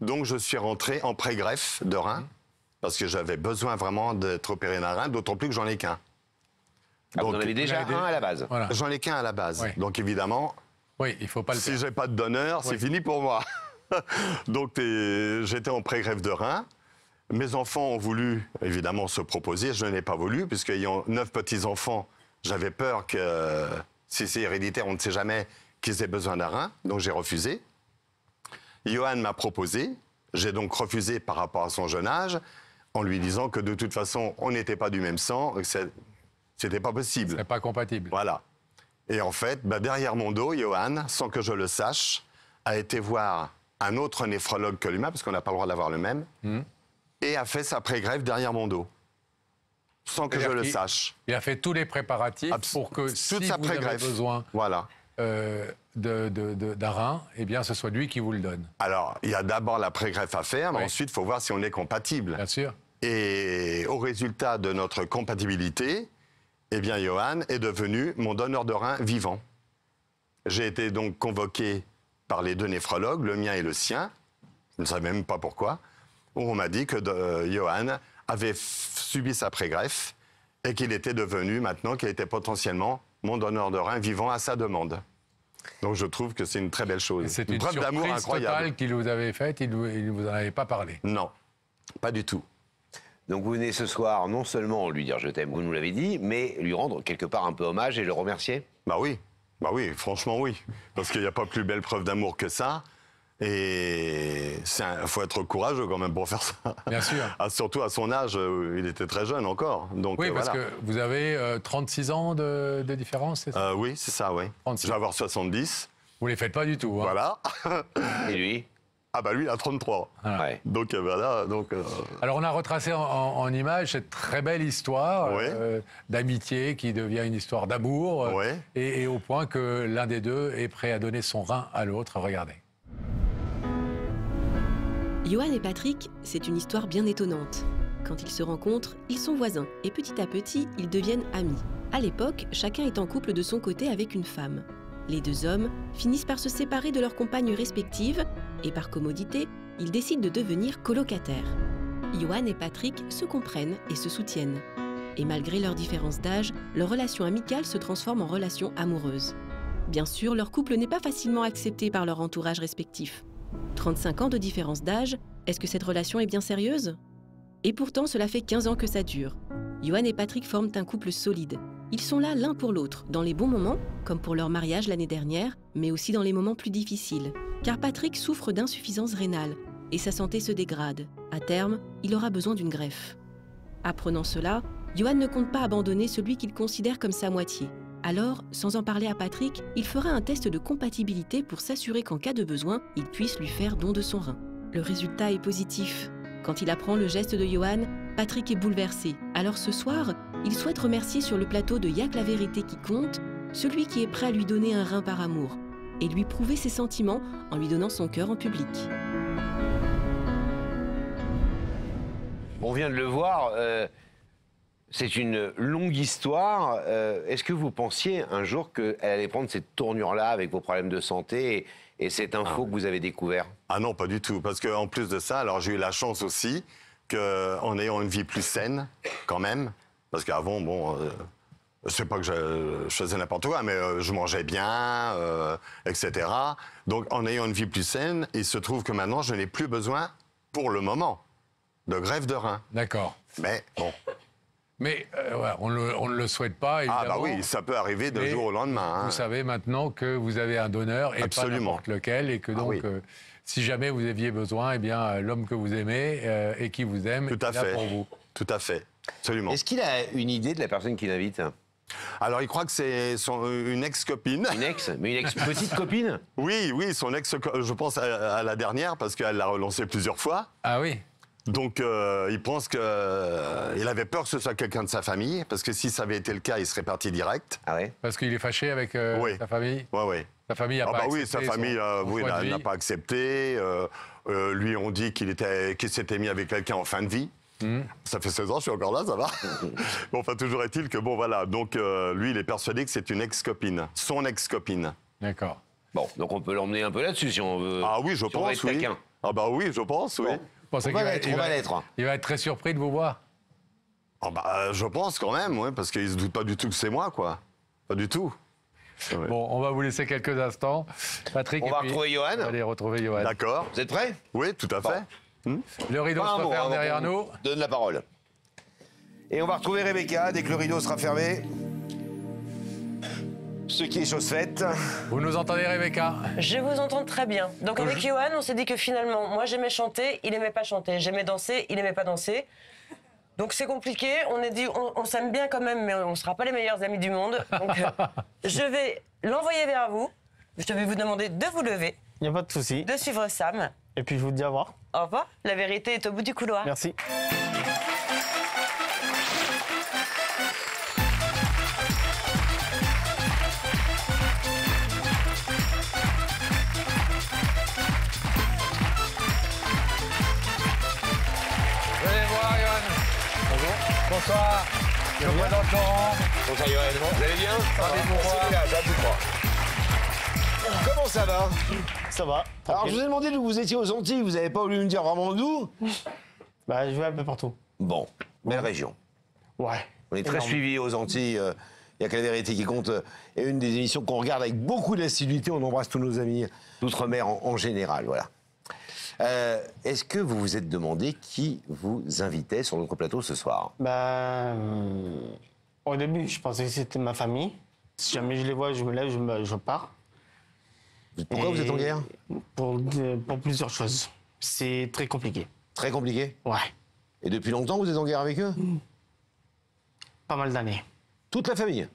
Donc je suis rentré en pré-greffe de rein, parce que j'avais besoin vraiment d'être opéré d'un rein, d'autant plus que j'en ai qu'un. Ah, vous en avez déjà un à la base. Voilà. J'en ai qu'un à la base. Oui. Donc évidemment, Oui, il faut pas le si perdre. j'ai pas de donneur, c'est fini pour moi. Donc j'étais en pré-greffe de rein. Mes enfants ont voulu évidemment se proposer, je n'ai pas voulu, puisqu'ayant 9 petits-enfants, j'avais peur que, si c'est héréditaire, on ne sait jamais, qu'ils aient besoin d'un rein, donc j'ai refusé. Johan m'a proposé, j'ai donc refusé par rapport à son jeune âge, en lui disant que de toute façon, on n'était pas du même sang, et que c'était pas possible. C'est pas compatible. Voilà. Et en fait, derrière mon dos, Johan, sans que je le sache, a été voir un autre néphrologue que lui-même, parce qu'on n'a pas le droit d'avoir le même, et a fait sa pré-greffe derrière mon dos, sans que je le sache. Il a fait tous les préparatifs pour que si vous avez besoin voilà. D'un rein, eh bien, ce soit lui qui vous le donne. Alors, il y a d'abord la pré-greffe à faire, mais ensuite, il faut voir si on est compatible. Bien sûr. Et au résultat de notre compatibilité, eh bien, Johan est devenu mon donneur de rein vivant. J'ai été donc convoqué par les 2 néphrologues, le mien et le sien, je ne savais même pas pourquoi, où on m'a dit que Johan avait subi sa pré-greffe et qu'il était devenu maintenant, qu'il était potentiellement mon donneur de rein vivant à sa demande. Donc je trouve que c'est une très belle chose. C'est une preuve d'amour surprise incroyable. totale qu'il vous avait faite, il ne vous en avait pas parlé. Non, pas du tout. Donc vous venez ce soir non seulement lui dire je t'aime, vous nous l'avez dit, mais lui rendre quelque part un peu hommage et le remercier. Bah oui, franchement oui. Parce qu'il n'y a pas plus belle preuve d'amour que ça. Et il faut être courageux quand même pour faire ça. Bien sûr. Surtout à son âge, il était très jeune encore. Donc, oui, parce voilà. que vous avez 36 ans de différence, c'est ça? Oui, c'est ça, oui. Je vais avoir 70. Vous ne les faites pas du tout. Hein. Voilà. Et lui? Ah bah lui, il a 33. Voilà. Ouais. Donc voilà. Alors on a retracé en images cette très belle histoire d'amitié qui devient une histoire d'amour. Et au point que l'un des deux est prêt à donner son rein à l'autre. Regardez. Johan et Patrick, c'est une histoire bien étonnante. Quand ils se rencontrent, ils sont voisins et petit à petit, ils deviennent amis. À l'époque, chacun est en couple de son côté avec une femme. Les 2 hommes finissent par se séparer de leurs compagnes respectives et par commodité, ils décident de devenir colocataires. Johan et Patrick se comprennent et se soutiennent. Et malgré leurs différences d'âge, leur relation amicale se transforme en relation amoureuse. Bien sûr, leur couple n'est pas facilement accepté par leur entourage respectif. 35 ans de différence d'âge, est-ce que cette relation est bien sérieuse? Et pourtant, cela fait 15 ans que ça dure. Johan et Patrick forment un couple solide. Ils sont là l'un pour l'autre, dans les bons moments, comme pour leur mariage l'année dernière, mais aussi dans les moments plus difficiles. Car Patrick souffre d'insuffisance rénale et sa santé se dégrade. À terme, il aura besoin d'une greffe. Apprenant cela, Johan ne compte pas abandonner celui qu'il considère comme sa moitié. Alors, sans en parler à Patrick, il fera un test de compatibilité pour s'assurer qu'en cas de besoin, il puisse lui faire don de son rein. Le résultat est positif. Quand il apprend le geste de Johan, Patrick est bouleversé. Alors ce soir, il souhaite remercier sur le plateau de Y'a que la vérité qui compte, celui qui est prêt à lui donner un rein par amour, et lui prouver ses sentiments en lui donnant son cœur en public. On vient de le voir, c'est une longue histoire. Est-ce que vous pensiez un jour qu'elle allait prendre cette tournure-là avec vos problèmes de santé et cette info que vous avez découvert? Ah non, pas du tout. Parce qu'en plus de ça, alors j'ai eu la chance aussi qu'en ayant une vie plus saine, quand même, parce qu'avant, bon, c'est pas que je faisais n'importe quoi, mais je mangeais bien, etc. Donc en ayant une vie plus saine, il se trouve que maintenant, je n'ai plus besoin, pour le moment, de greffe de rein. D'accord. Mais bon. Mais voilà, on ne le souhaite pas, évidemment. Ah bah oui, ça peut arriver de jour au lendemain. Vous savez maintenant que vous avez un donneur et pas n'importe lequel, et que donc, si jamais vous aviez besoin, eh bien l'homme que vous aimez et qui vous aime est là pour vous. Tout à fait, absolument. Est-ce qu'il a une idée de la personne qu'il invite? Alors, il croit que c'est une ex-copine. Une ex? Mais une ex-petite copine? Oui, son ex, je pense à la dernière, parce qu'elle l'a relancé plusieurs fois. Ah oui. Donc, il pense qu'il avait peur que ce soit quelqu'un de sa famille, parce que si ça avait été le cas, il serait parti direct. Ah ouais? Parce qu'il est fâché avec sa famille? Oui. Sa famille n'a pas accepté. Oui, sa famille n'a pas accepté. Lui, on dit qu'il s'était mis avec quelqu'un en fin de vie. Ça fait 16 ans, je suis encore là, ça va. Bon, enfin, toujours est-il que, bon, voilà. Donc, lui, il est persuadé que c'est une ex-copine, son ex-copine. D'accord. Bon, donc on peut l'emmener un peu là-dessus si on veut. Ah oui, je si on veut pense, être oui. taquin. Ah bah oui, je pense, oui. Bon. On va l'être. Il va être très surpris de vous voir. Ah bah, je pense quand même, ouais, parce qu'il se doute pas du tout que c'est moi, quoi. Pas du tout. Ouais. Bon, on va vous laisser quelques instants. Patrick, On va retrouver Johan. Allez, retrouver Johan. D'accord. Vous êtes prêts? Oui, tout à fait. Le rideau se referme derrière nous. Donne la parole. Et on va retrouver Rebecca dès que le rideau sera fermé. Ce qui est chose faite. Vous nous entendez, Rebecca? Je vous entends très bien. Donc avec Johan, on s'est dit que finalement, moi j'aimais chanter, il aimait pas chanter. J'aimais danser, il aimait pas danser. Donc c'est compliqué. On a dit, on s'aime bien quand même, mais on sera pas les meilleurs amis du monde. Donc je vais l'envoyer vers vous. Je vais vous demander de vous lever. Il n'y a pas de souci. De suivre Sam. Et puis je vous dis au revoir. Au revoir. La vérité est au bout du couloir. Merci. Venez voir, Johan. Bonjour. Bonsoir. Je vous présente Laurent. Bonsoir Johan. Vous allez bien? Merci là, je vous crois. Comment ça va? Ça va. Alors je vous ai demandé d'où vous étiez aux Antilles, vous n'avez pas voulu me dire vraiment d'où? Bah, je vais un peu partout. Bon, belle région. Ouais. On est très suivis aux Antilles. Il n'y a que la vérité qui compte. Et une des émissions qu'on regarde avec beaucoup d'assiduité. On embrasse tous nos amis d'outre-mer en général. Voilà. Est-ce que vous vous êtes demandé qui vous invitait sur notre plateau ce soir? Au début, je pensais que c'était ma famille. Si jamais je les vois, je me lève, je pars. Pourquoi vous êtes en guerre? Pour plusieurs choses. C'est très compliqué. Très compliqué? Ouais. Et depuis longtemps, vous êtes en guerre avec eux? Pas mal d'années. Toute la famille?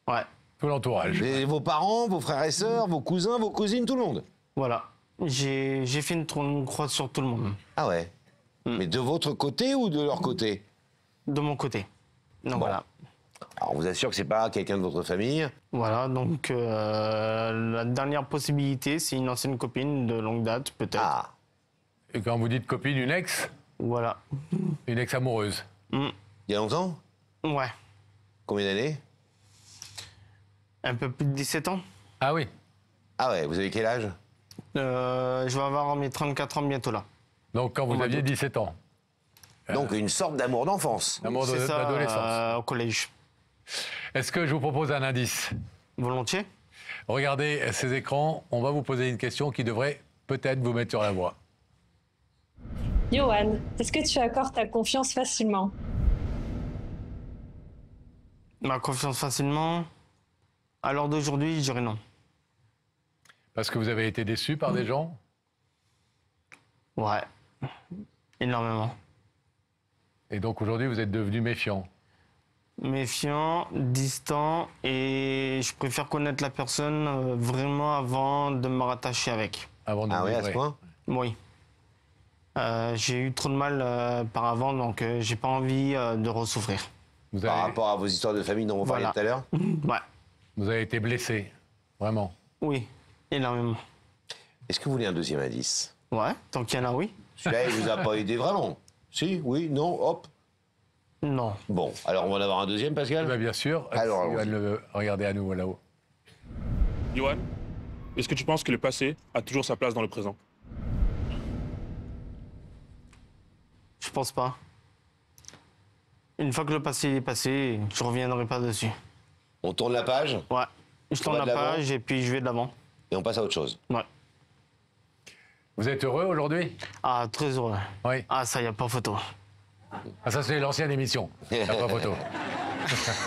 Ouais. Tout l'entourage. Et vos parents, vos frères et sœurs, vos cousins, vos cousines, tout le monde? Voilà. J'ai fait une croix sur tout le monde. Ah ouais? Mais de votre côté ou de leur côté? De mon côté. Donc voilà. Alors on vous assure que c'est pas quelqu'un de votre famille? Voilà, donc la dernière possibilité, c'est une ancienne copine de longue date, peut-être. Ah. Et quand vous dites copine, une ex? Voilà. Une ex amoureuse? Il y a longtemps? Ouais. Combien d'années? Un peu plus de 17 ans. Ah oui. Ah ouais, vous avez quel âge? Je vais avoir mes 34 ans bientôt là. Donc quand vous aviez 17 ans? Donc une sorte d'amour d'enfance. Amour C'est ça, d'adolescence. au collège. Est-ce que je vous propose un indice? Volontiers. Regardez ces écrans, on va vous poser une question qui devrait peut-être vous mettre sur la voie. Johan, est-ce que tu accordes ta confiance facilement? Ma confiance facilement? À l'heure d'aujourd'hui, je dirais non. Parce que vous avez été déçu par des gens? Ouais. Énormément. Et donc aujourd'hui, vous êtes devenu méfiant? Méfiant, distant, et je préfère connaître la personne vraiment avant de me rattacher avec. Avant de Ah oui, à ce point? Oui. J'ai eu trop de mal par avant, donc j'ai pas envie de ressouffrir. Par rapport à vos histoires de famille dont on parlait tout à l'heure? Ouais. Vous avez été blessé, vraiment? Oui, énormément. Est-ce que vous voulez un deuxième indice? Ouais, tant qu'il y en a, oui. Celui-là, il vous a pas aidé vraiment? Si, oui, non, hop. Non. Bon, alors on va en avoir un deuxième, Pascal? Bien sûr. Alors, regardez à nous là-haut. Johan, est-ce que tu penses que le passé a toujours sa place dans le présent? Je pense pas. Une fois que le passé est passé, je reviendrai pas dessus. On tourne la page? Ouais. Je tourne la page et puis je vais de l'avant. Et on passe à autre chose? Ouais. Vous êtes heureux aujourd'hui? Ah, très heureux. Oui. Ah, ça, y a pas photo. Ah, ça, c'est l'ancienne émission. Il n'y a pas photo.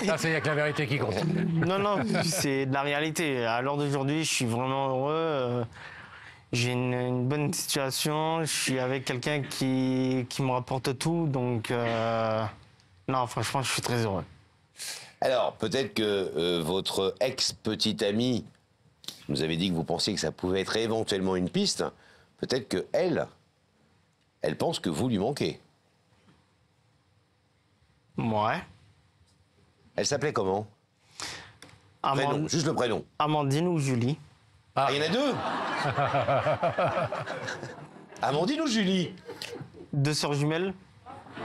Ça, c'est avec la vérité qui compte. Non, non, c'est de la réalité. À l'heure d'aujourd'hui, je suis vraiment heureux. J'ai une bonne situation. Je suis avec quelqu'un qui me rapporte tout. Donc, non, franchement, je suis très heureux. Alors, peut-être que votre ex-petite amie nous avait dit que vous pensiez que ça pouvait être éventuellement une piste. Peut-être que elle pense que vous lui manquez. Ouais. Elle s'appelait comment? Prénom, juste le prénom. Amandine ou Julie. Ah, il y en a deux? Amandine ou Julie? Deux sœurs jumelles.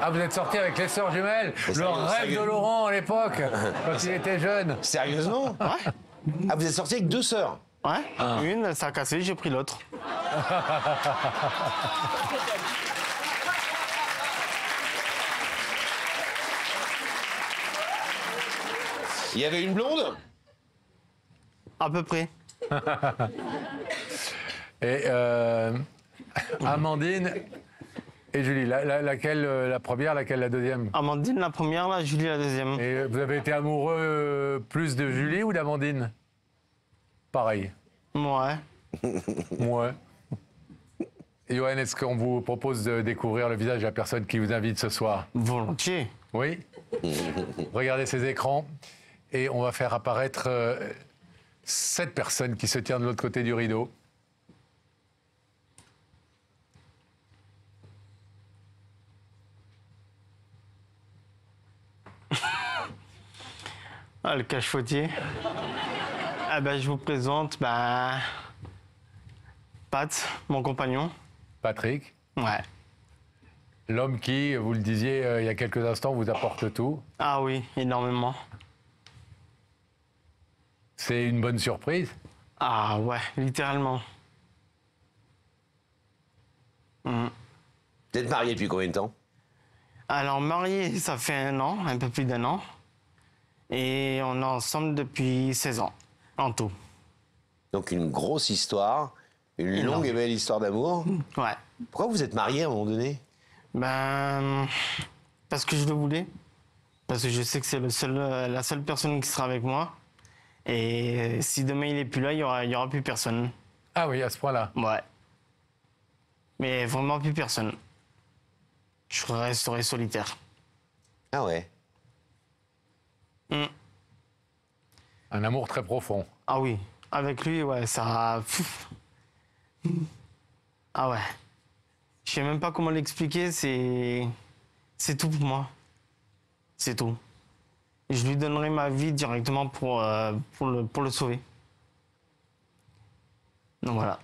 Ah, vous êtes sorti avec les sœurs jumelles? Le rêve de Laurent à l'époque, quand il était jeune. Sérieusement? Ouais. Ah, vous êtes sorti avec 2 sœurs? Ouais. Une, ça a cassé, j'ai pris l'autre. Il y avait une blonde? À peu près. Et Amandine et Julie, laquelle la première, laquelle la deuxième? Amandine la première, là, Julie la deuxième. Et vous avez été amoureux plus de Julie ou d'Amandine? Pareil. Ouais. Ouais. Et Johan, est-ce qu'on vous propose de découvrir le visage de la personne qui vous invite ce soir? Volontiers. Oui. Regardez ces écrans et on va faire apparaître 7 personnes qui se tiennent de l'autre côté du rideau. Ah, le cache-fautier. Ah ben, je vous présente Pat, mon compagnon. Patrick. Ouais. L'homme qui, vous le disiez il y a quelques instants, vous apporte tout. Ah oui, énormément. C'est une bonne surprise? Ah ouais, littéralement. Vous êtes marié depuis combien de temps? Alors, marié, ça fait 1 an, un peu plus d'1 an. Et on est ensemble depuis 16 ans, en tout. Donc une grosse histoire, une longue et belle histoire d'amour. Ouais. Pourquoi vous êtes marié à un moment donné? Ben, parce que je le voulais. Parce que je sais que c'est la seule personne qui sera avec moi. Et si demain il n'est plus là, il y aura plus personne. Ah oui, à ce point-là? Ouais. Mais vraiment plus personne. Je resterai solitaire. Ah ouais. Un amour très profond. Ah oui. Avec lui, ouais, ça... Ah ouais. Je sais même pas comment l'expliquer, c'est tout pour moi. C'est tout. Je lui donnerai ma vie directement pour le sauver. Donc voilà.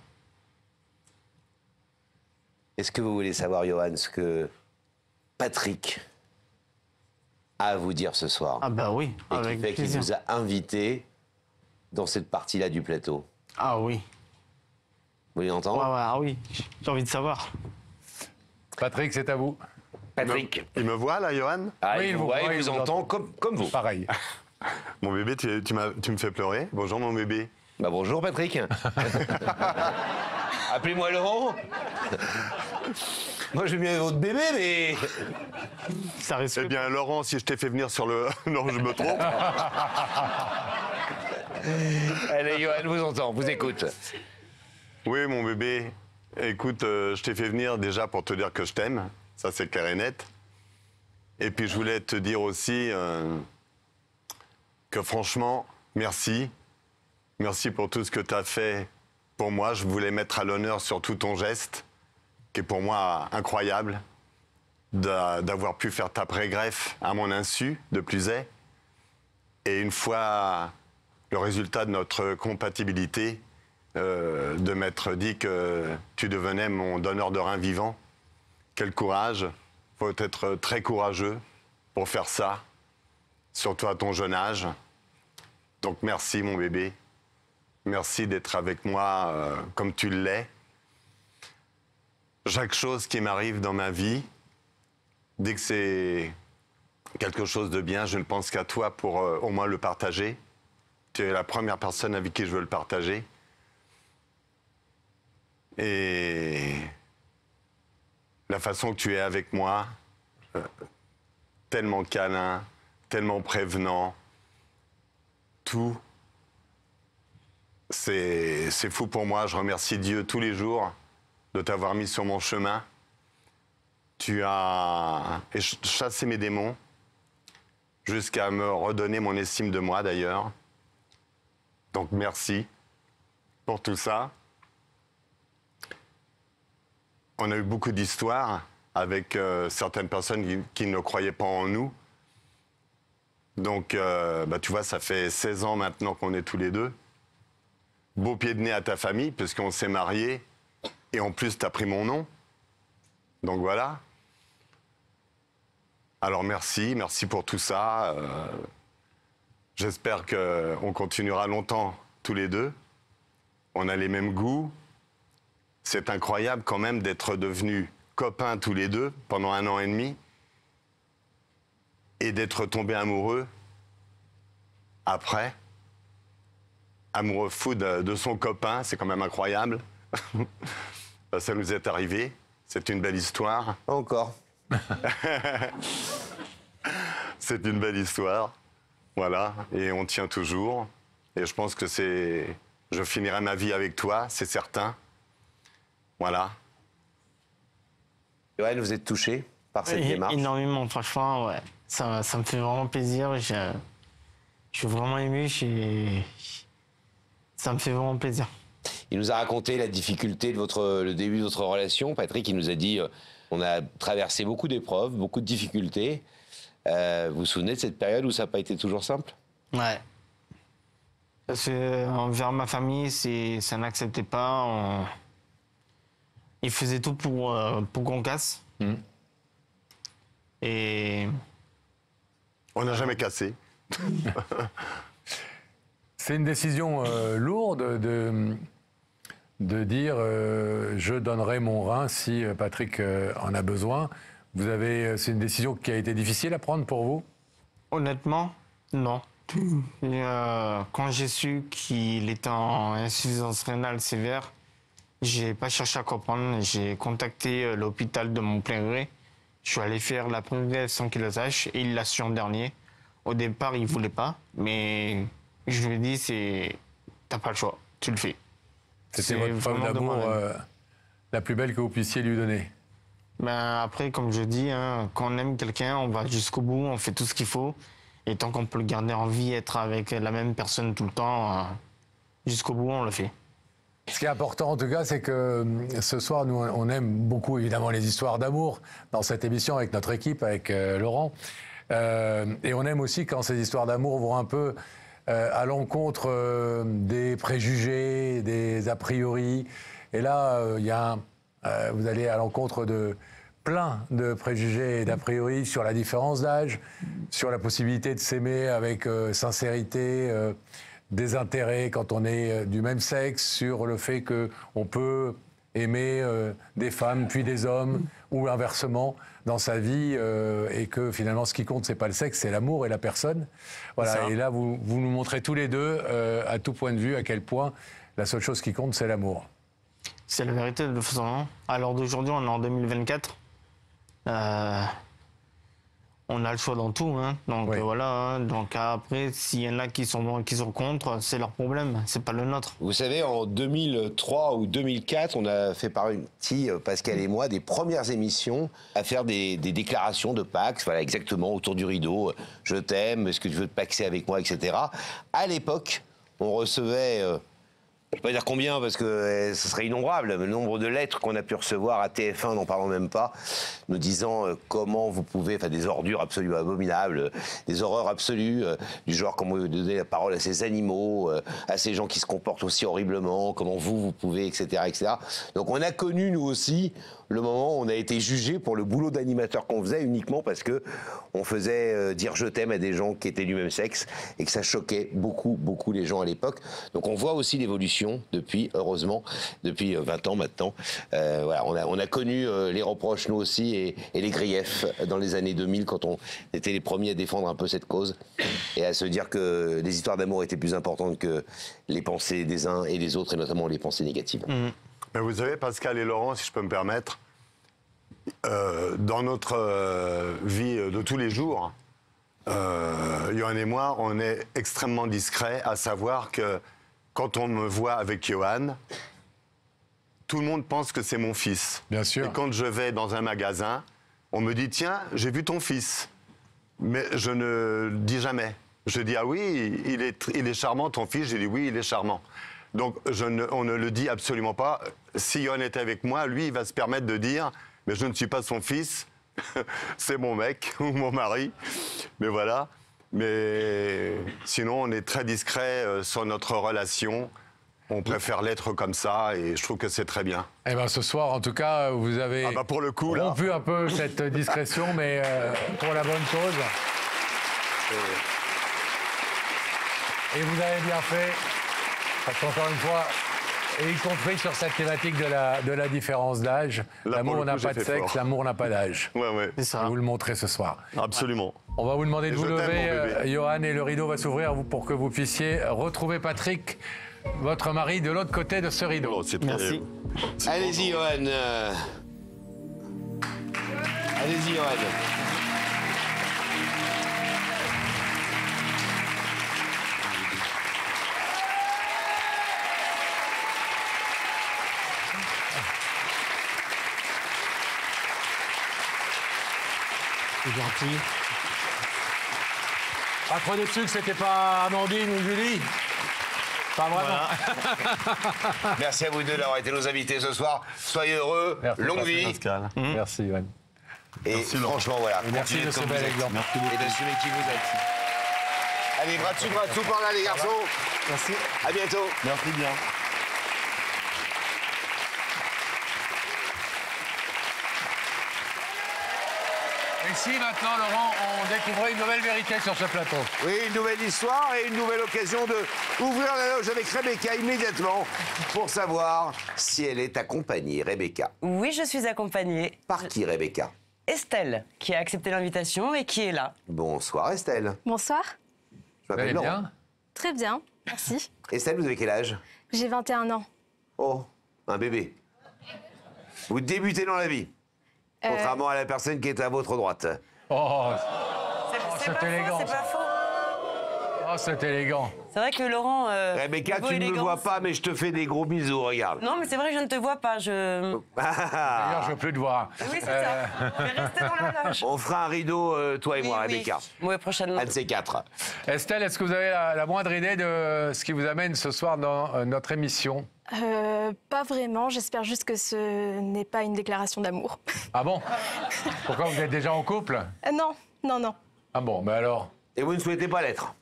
Est-ce que vous voulez savoir, Johan, ce que Patrick a à vous dire ce soir? Ah bah oui, et avec qui fait qu'il plaisir. vous a invité dans cette partie-là du plateau. Ah oui. Vous voulez entendre? Ouais, ah oui, j'ai envie de savoir. Patrick, c'est à vous. Patrick. Il me voit là, Johan? Ah, Oui, il vous entend comme vous. Pareil. Mon bébé, tu me fais pleurer. Bonjour mon bébé. Bah bonjour Patrick. Appelez-moi Laurent. Moi j'aime bien votre bébé, mais... Ça risque... Eh bien Laurent, si je t'ai fait venir sur le... Non, je me trompe. Allez, Johan vous entend, vous écoute. Oui, mon bébé. Écoute, je t'ai fait venir déjà pour te dire que je t'aime. Ça, c'est clair et net. Et puis, je voulais te dire aussi que franchement, merci. Merci pour tout ce que tu as fait pour moi. Je voulais mettre à l'honneur surtout ton geste, qui est pour moi incroyable, d'avoir pu faire ta prégreffe à mon insu, de plus est. Et une fois le résultat de notre compatibilité, de m'être dit que tu devenais mon donneur de rein vivant. Quel courage. Faut être très courageux pour faire ça, surtout à ton jeune âge. Donc merci mon bébé. Merci d'être avec moi comme tu l'es. Chaque chose qui m'arrive dans ma vie, dès que c'est quelque chose de bien, je ne pense qu'à toi pour au moins le partager. Tu es la première personne avec qui je veux le partager. Et la façon que tu es avec moi, tellement câlin, tellement prévenant, tout, c'est fou pour moi. Je remercie Dieu tous les jours de t'avoir mis sur mon chemin. Tu as chassé mes démons jusqu'à me redonner mon estime de moi d'ailleurs. Donc merci pour tout ça. On a eu beaucoup d'histoires avec certaines personnes qui ne croyaient pas en nous. Donc, tu vois, ça fait 16 ans maintenant qu'on est tous les deux. Beau pied de nez à ta famille, puisqu'on s'est mariés. Et en plus, tu as pris mon nom. Donc voilà. Alors merci pour tout ça. J'espère qu'on continuera longtemps tous les deux. On a les mêmes goûts. C'est incroyable quand même d'être devenus copains tous les deux pendant 1 an et demi et d'être tombés amoureux après. Amoureux fou de son copain, c'est quand même incroyable. Ça nous est arrivé. C'est une belle histoire. Encore. C'est une belle histoire. Voilà. Et on tient toujours. Et je pense que je finirai ma vie avec toi, c'est certain. Voilà. Johan, vous êtes touché par cette démarche? Énormément, franchement, ouais. Ça me fait vraiment plaisir. Je suis vraiment ému. Ça me fait vraiment plaisir. Il nous a raconté la difficulté de le début de votre relation. Patrick, il nous a dit on a traversé beaucoup d'épreuves, beaucoup de difficultés. Vous vous souvenez de cette période où ça n'a pas été toujours simple? Ouais. Parce que envers ma famille, ça n'acceptait pas. Ils faisaient tout pour qu'on casse. Et on n'a jamais cassé. C'est une décision lourde de dire je donnerai mon rein si Patrick en a besoin. C'est une décision qui a été difficile à prendre pour vous? Honnêtement, non. Quand j'ai su qu'il était en insuffisance rénale sévère, j'ai pas cherché à comprendre. J'ai contacté l'hôpital de mon plein gré. Je suis allé faire la première sans qu'il le sache et il l'a su en dernier. Au départ, il voulait pas, mais je lui ai dit t'as pas le choix, tu le fais. C'était votre preuve d'amour la plus belle que vous puissiez lui donner. Ben après, comme je dis, quand on aime quelqu'un, on va jusqu'au bout, on fait tout ce qu'il faut. Et tant qu'on peut le garder en vie, être avec la même personne tout le temps, jusqu'au bout, on le fait. Ce qui est important en tout cas, c'est que ce soir, nous, on aime beaucoup évidemment les histoires d'amour dans cette émission avec notre équipe, avec Laurent. Et on aime aussi quand ces histoires d'amour vont un peu à l'encontre des préjugés, des a priori. Et là, vous allez à l'encontre de plein de préjugés et d'a priori sur la différence d'âge, sur la possibilité de s'aimer avec sincérité, désintérêt quand on est du même sexe, sur le fait qu'on peut aimer des femmes puis des hommes ou inversement dans sa vie et que finalement ce qui compte c'est pas le sexe, c'est l'amour et la personne. Voilà. Et là vous nous montrez tous les deux à tout point de vue à quel point la seule chose qui compte c'est l'amour. C'est la vérité de toute façon. À l'heure d'aujourd'hui, on est en 2024. On a le choix dans tout, donc voilà. Donc après, s'il y en a qui sont contre, c'est leur problème, c'est pas le nôtre. Vous savez, en 2003 ou 2004, on a fait partie, Pascal et moi, des premières émissions à faire des déclarations de Pax, voilà, exactement, autour du rideau. Je t'aime, est-ce que tu veux te paxer avec moi, etc. À l'époque, on recevait... je ne peux pas dire combien parce que ce serait innombrable, mais le nombre de lettres qu'on a pu recevoir à TF1, n'en parlons même pas, nous disant comment vous pouvez, enfin des ordures absolument abominables, des horreurs absolues, du genre comment vous donnez la parole à ces animaux, à ces gens qui se comportent aussi horriblement, comment vous pouvez, etc., etc. Donc on a connu nous aussi le moment où on a été jugé pour le boulot d'animateur qu'on faisait uniquement parce que on faisait dire je t'aime à des gens qui étaient du même sexe et que ça choquait beaucoup les gens à l'époque. Donc on voit aussi l'évolution depuis, heureusement, depuis 20 ans maintenant. Voilà, on a connu les reproches nous aussi et les griefs dans les années 2000 quand on était les premiers à défendre un peu cette cause et à se dire que les histoires d'amour étaient plus importantes que les pensées des uns et des autres et notamment les pensées négatives. Mais vous savez, Pascal et Laurent, si je peux me permettre, dans notre vie de tous les jours, Johan et moi, on est extrêmement discrets, à savoir que quand on me voit avec Johan, tout le monde pense que c'est mon fils. Bien sûr. Et quand je vais dans un magasin, on me dit « Tiens, j'ai vu ton fils ». Mais je ne dis jamais. Je dis « Ah oui, il est charmant ton fils ». J'ai dit « Oui, il est charmant ». Donc on ne le dit absolument pas. Si Johan était avec moi, lui, il va se permettre de dire « Mais je ne suis pas son fils, c'est mon mec ou mon mari ». Mais voilà. Mais sinon, on est très discret sur notre relation. On préfère l'être comme ça et je trouve que c'est très bien. Eh bien, ce soir, en tout cas, vous avez pour le coup, rompu un peu cette discrétion, mais pour la bonne cause. Et vous avez bien fait, parce qu'encore une fois, et y compris sur cette thématique de la différence d'âge, l'amour n'a pas de sexe, l'amour n'a pas d'âge. Ouais. C'est ça. Vous le montrez ce soir. Absolument. On va vous demander de vous Je t'aime, mon lever, bébé. Johan, et le rideau va s'ouvrir pour que vous puissiez retrouver Patrick, votre mari, de l'autre côté de ce rideau. Oh, c'est très... Merci. Allez-y, Johan. Allez-y, Johan. C'est gentil. Pas trop déçu que c'était pas Amandine ou Julie. Pas vraiment. Voilà. Merci à vous deux d'avoir été nos invités ce soir. Soyez heureux, Merci, longue vie. Pascal. Merci, Johan. Et franchement, voilà. Et merci continuez de ce comme bel vous êtes. exemple. Et d'assumer qui vous êtes. Allez, bras dessous par là, les garçons. Merci. À bientôt. Merci bien. Et si maintenant, Laurent, on découvrait une nouvelle vérité sur ce plateau? Oui, une nouvelle histoire et une nouvelle occasion de ouvrir la loge avec Rebecca immédiatement pour savoir si elle est accompagnée, Rebecca. Oui, je suis accompagnée. Par qui, Rebecca? Estelle, qui a accepté l'invitation et qui est là. Bonsoir, Estelle. Bonsoir. Je m'appelle Laurent. bien? Très bien, merci. Estelle, vous avez quel âge? J'ai 21 ans. Oh, un bébé. Vous débutez dans la vie. Contrairement à la personne qui est à votre droite. Oh, C'est pas élégant, faux, c'est pas faux. oh, c'est élégant. C'est vrai que Laurent... Rebecca, niveau tu ne me élégance- vois pas, mais je te fais des gros bisous, regarde. Non, mais c'est vrai que je ne te vois pas, je... D'ailleurs, je veux plus te voir. Oui, c'est ça. Je vais rester dans la loge. On fera un rideau, toi et moi, Oui. Rebecca. Oui, prochainement. Un de ces quatre. Estelle, est-ce que vous avez la moindre idée de ce qui vous amène ce soir dans notre émission? Pas vraiment, j'espère juste que ce n'est pas une déclaration d'amour. Ah bon? Pourquoi vous êtes déjà en couple? Non. Ah bon, mais alors? Et vous ne souhaitez pas l'être?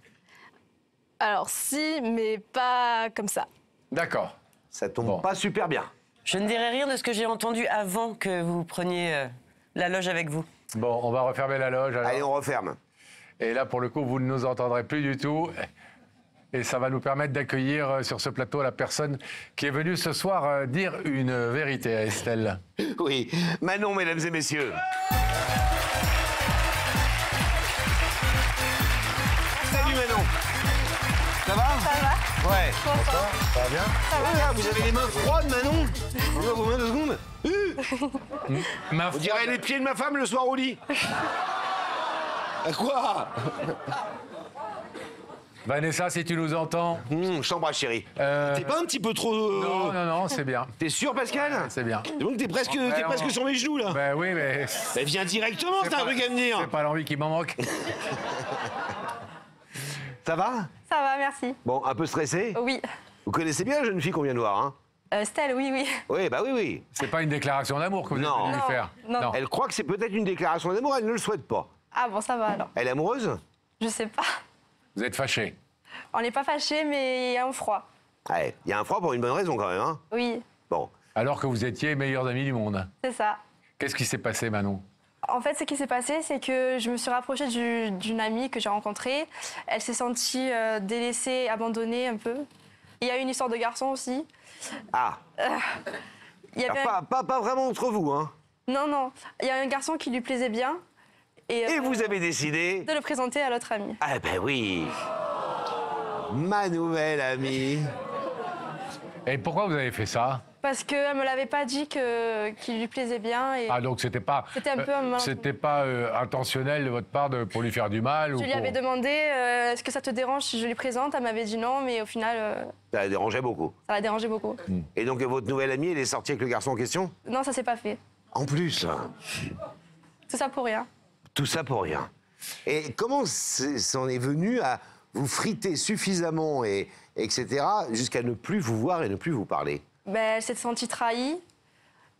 Alors si, mais pas comme ça. D'accord. Ça tombe pas super bien. Je ne dirai rien de ce que j'ai entendu avant que vous preniez la loge avec vous. Bon, on va refermer la loge. Alors. Allez, on referme. Et là, pour le coup, vous ne nous entendrez plus du tout. Et ça va nous permettre d'accueillir sur ce plateau la personne qui est venue ce soir dire une vérité à Estelle. Oui, Manon, mesdames et messieurs. Salut Manon. Ça va? Ça va? Ouais. Bonsoir. Ça va bien? Ça va, merci. Vous avez les mains froides, Manon? On voit vos mains 2 secondes. On dirait les pieds de ma femme le soir au lit. À quoi? Vanessa, si tu nous entends. Je t'embrasse, chérie. T'es pas un petit peu trop... Non, c'est bien. T'es sûr, Pascal? C'est bien. Donc t'es presque sur mes genoux, là. Ben oui, mais... Ben viens directement, t'as un truc à me dire. C'est pas l'envie qui m'en manque. Ça va? Ça va, merci. Bon, un peu stressé? Oui. Vous connaissez bien la jeune fille qu'on vient de voir, hein? Estelle, oui. Oui, bah oui. C'est pas une déclaration d'amour que vous êtes venu lui faire. Non. Elle croit que c'est peut-être une déclaration d'amour, elle ne le souhaite pas. Ah bon, ça va alors. Elle est amoureuse? Je sais pas. Vous êtes fâchés. On n'est pas fâchés, mais il y a un froid. Ouais, il y a un froid pour une bonne raison quand même, hein? Oui, Bon. Alors que vous étiez meilleurs amis du monde. c'est ça. Qu'est-ce qui s'est passé, Manon? En fait, ce qui s'est passé, c'est que je me suis rapprochée d'une amie que j'ai rencontrée. Elle s'est sentie délaissée, abandonnée un peu. Il y a eu une histoire de garçon aussi. Ah. Il y avait Pas vraiment entre vous, hein? Non. Il y a un garçon qui lui plaisait bien. Et vous avez décidé? De le présenter à l'autre amie. Ah ben oui. Ma nouvelle amie. Et pourquoi vous avez fait ça? Parce qu'elle ne me l'avait pas dit qu'il lui plaisait bien. Et Ah, donc c'était pas... C'était un peu un malentendu. C'était pas intentionnel de votre part pour lui faire du mal ou Je lui avais demandé est-ce que ça te dérange si je lui présente? Elle m'avait dit non, mais au final, Ça la dérangeait beaucoup. ça l'a dérangé beaucoup. Et donc votre nouvelle amie, elle est sortie avec le garçon en question? Non, ça s'est pas fait. En plus, Tout ça pour rien. tout ça pour rien. Et comment c'en est venu à vous friter suffisamment, etc., jusqu'à ne plus vous voir et ne plus vous parler? Elle s'est sentie trahie.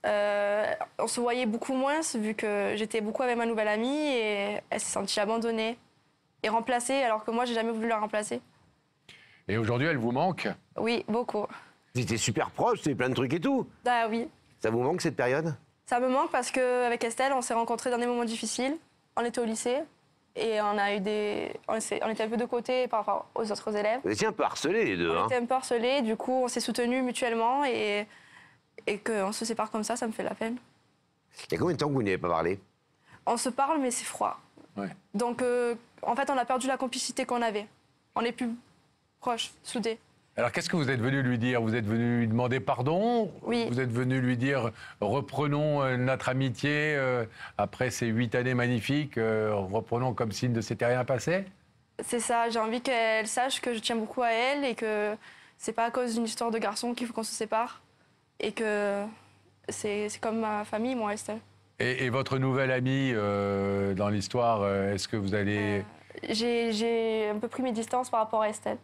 On se voyait beaucoup moins, vu que j'étais beaucoup avec ma nouvelle amie, et elle s'est sentie abandonnée et remplacée, alors que moi, j'ai jamais voulu la remplacer. Et aujourd'hui, elle vous manque? Oui, beaucoup. Vous étiez super proches, c'était plein de trucs et tout. Ah oui. Ça vous manque cette période? Ça me manque parce qu'avec Estelle, on s'est rencontrés dans des moments difficiles. On était au lycée et on était un peu de côté par rapport aux autres élèves. Vous étiez un peu harcelés les deux. On était un peu harcelés, du coup on s'est soutenus mutuellement et qu'on se sépare comme ça me fait la peine. Il y a combien de temps que vous n'y avez pas parlé? On se parle mais c'est froid. Ouais. Donc en fait on a perdu la complicité qu'on avait. On n'est plus proches, soudés. Alors, qu'est-ce que vous êtes venu lui dire? Vous êtes venu lui demander pardon? Oui. Vous êtes venu lui dire reprenons notre amitié après ces 8 années magnifiques, reprenons comme s'il ne s'était rien passé? C'est ça, j'ai envie qu'elle sache que je tiens beaucoup à elle et que c'est pas à cause d'une histoire de garçon qu'il faut qu'on se sépare. Et que c'est comme ma famille, moi, Estelle. Et votre nouvelle amie dans l'histoire, est-ce que vous allez... J'ai un peu pris mes distances par rapport à Estelle.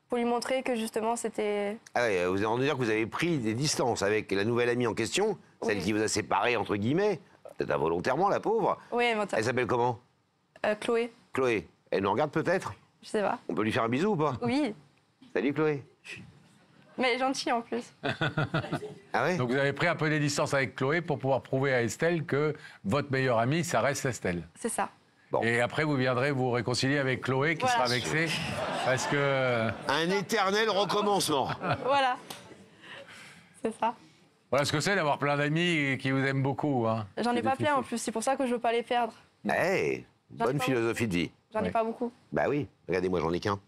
Pour lui montrer que justement c'était... Ah ouais, vous avez entendu dire que vous avez pris des distances avec la nouvelle amie en question, celle qui vous a séparé entre guillemets, peut-être involontairement, la pauvre. Oui, elle s'appelle comment? Chloé. Chloé. Elle nous regarde peut-être? Je sais pas. On peut lui faire un bisou ou pas? Oui. Salut Chloé. Mais elle est gentille en plus. Ah ouais? Donc vous avez pris un peu des distances avec Chloé pour pouvoir prouver à Estelle que votre meilleure amie, ça reste Estelle. C'est ça. Bon. Et après, vous viendrez vous réconcilier avec Chloé, qui sera vexée, parce que... Un éternel recommencement. Voilà. C'est ça. Voilà ce que c'est d'avoir plein d'amis qui vous aiment beaucoup. Hein. J'en ai pas plein en plus, c'est pour ça que je veux pas les perdre. Hey, bonne philosophie de vie. J'en ai pas beaucoup. Bah oui, regardez-moi, j'en ai qu'un.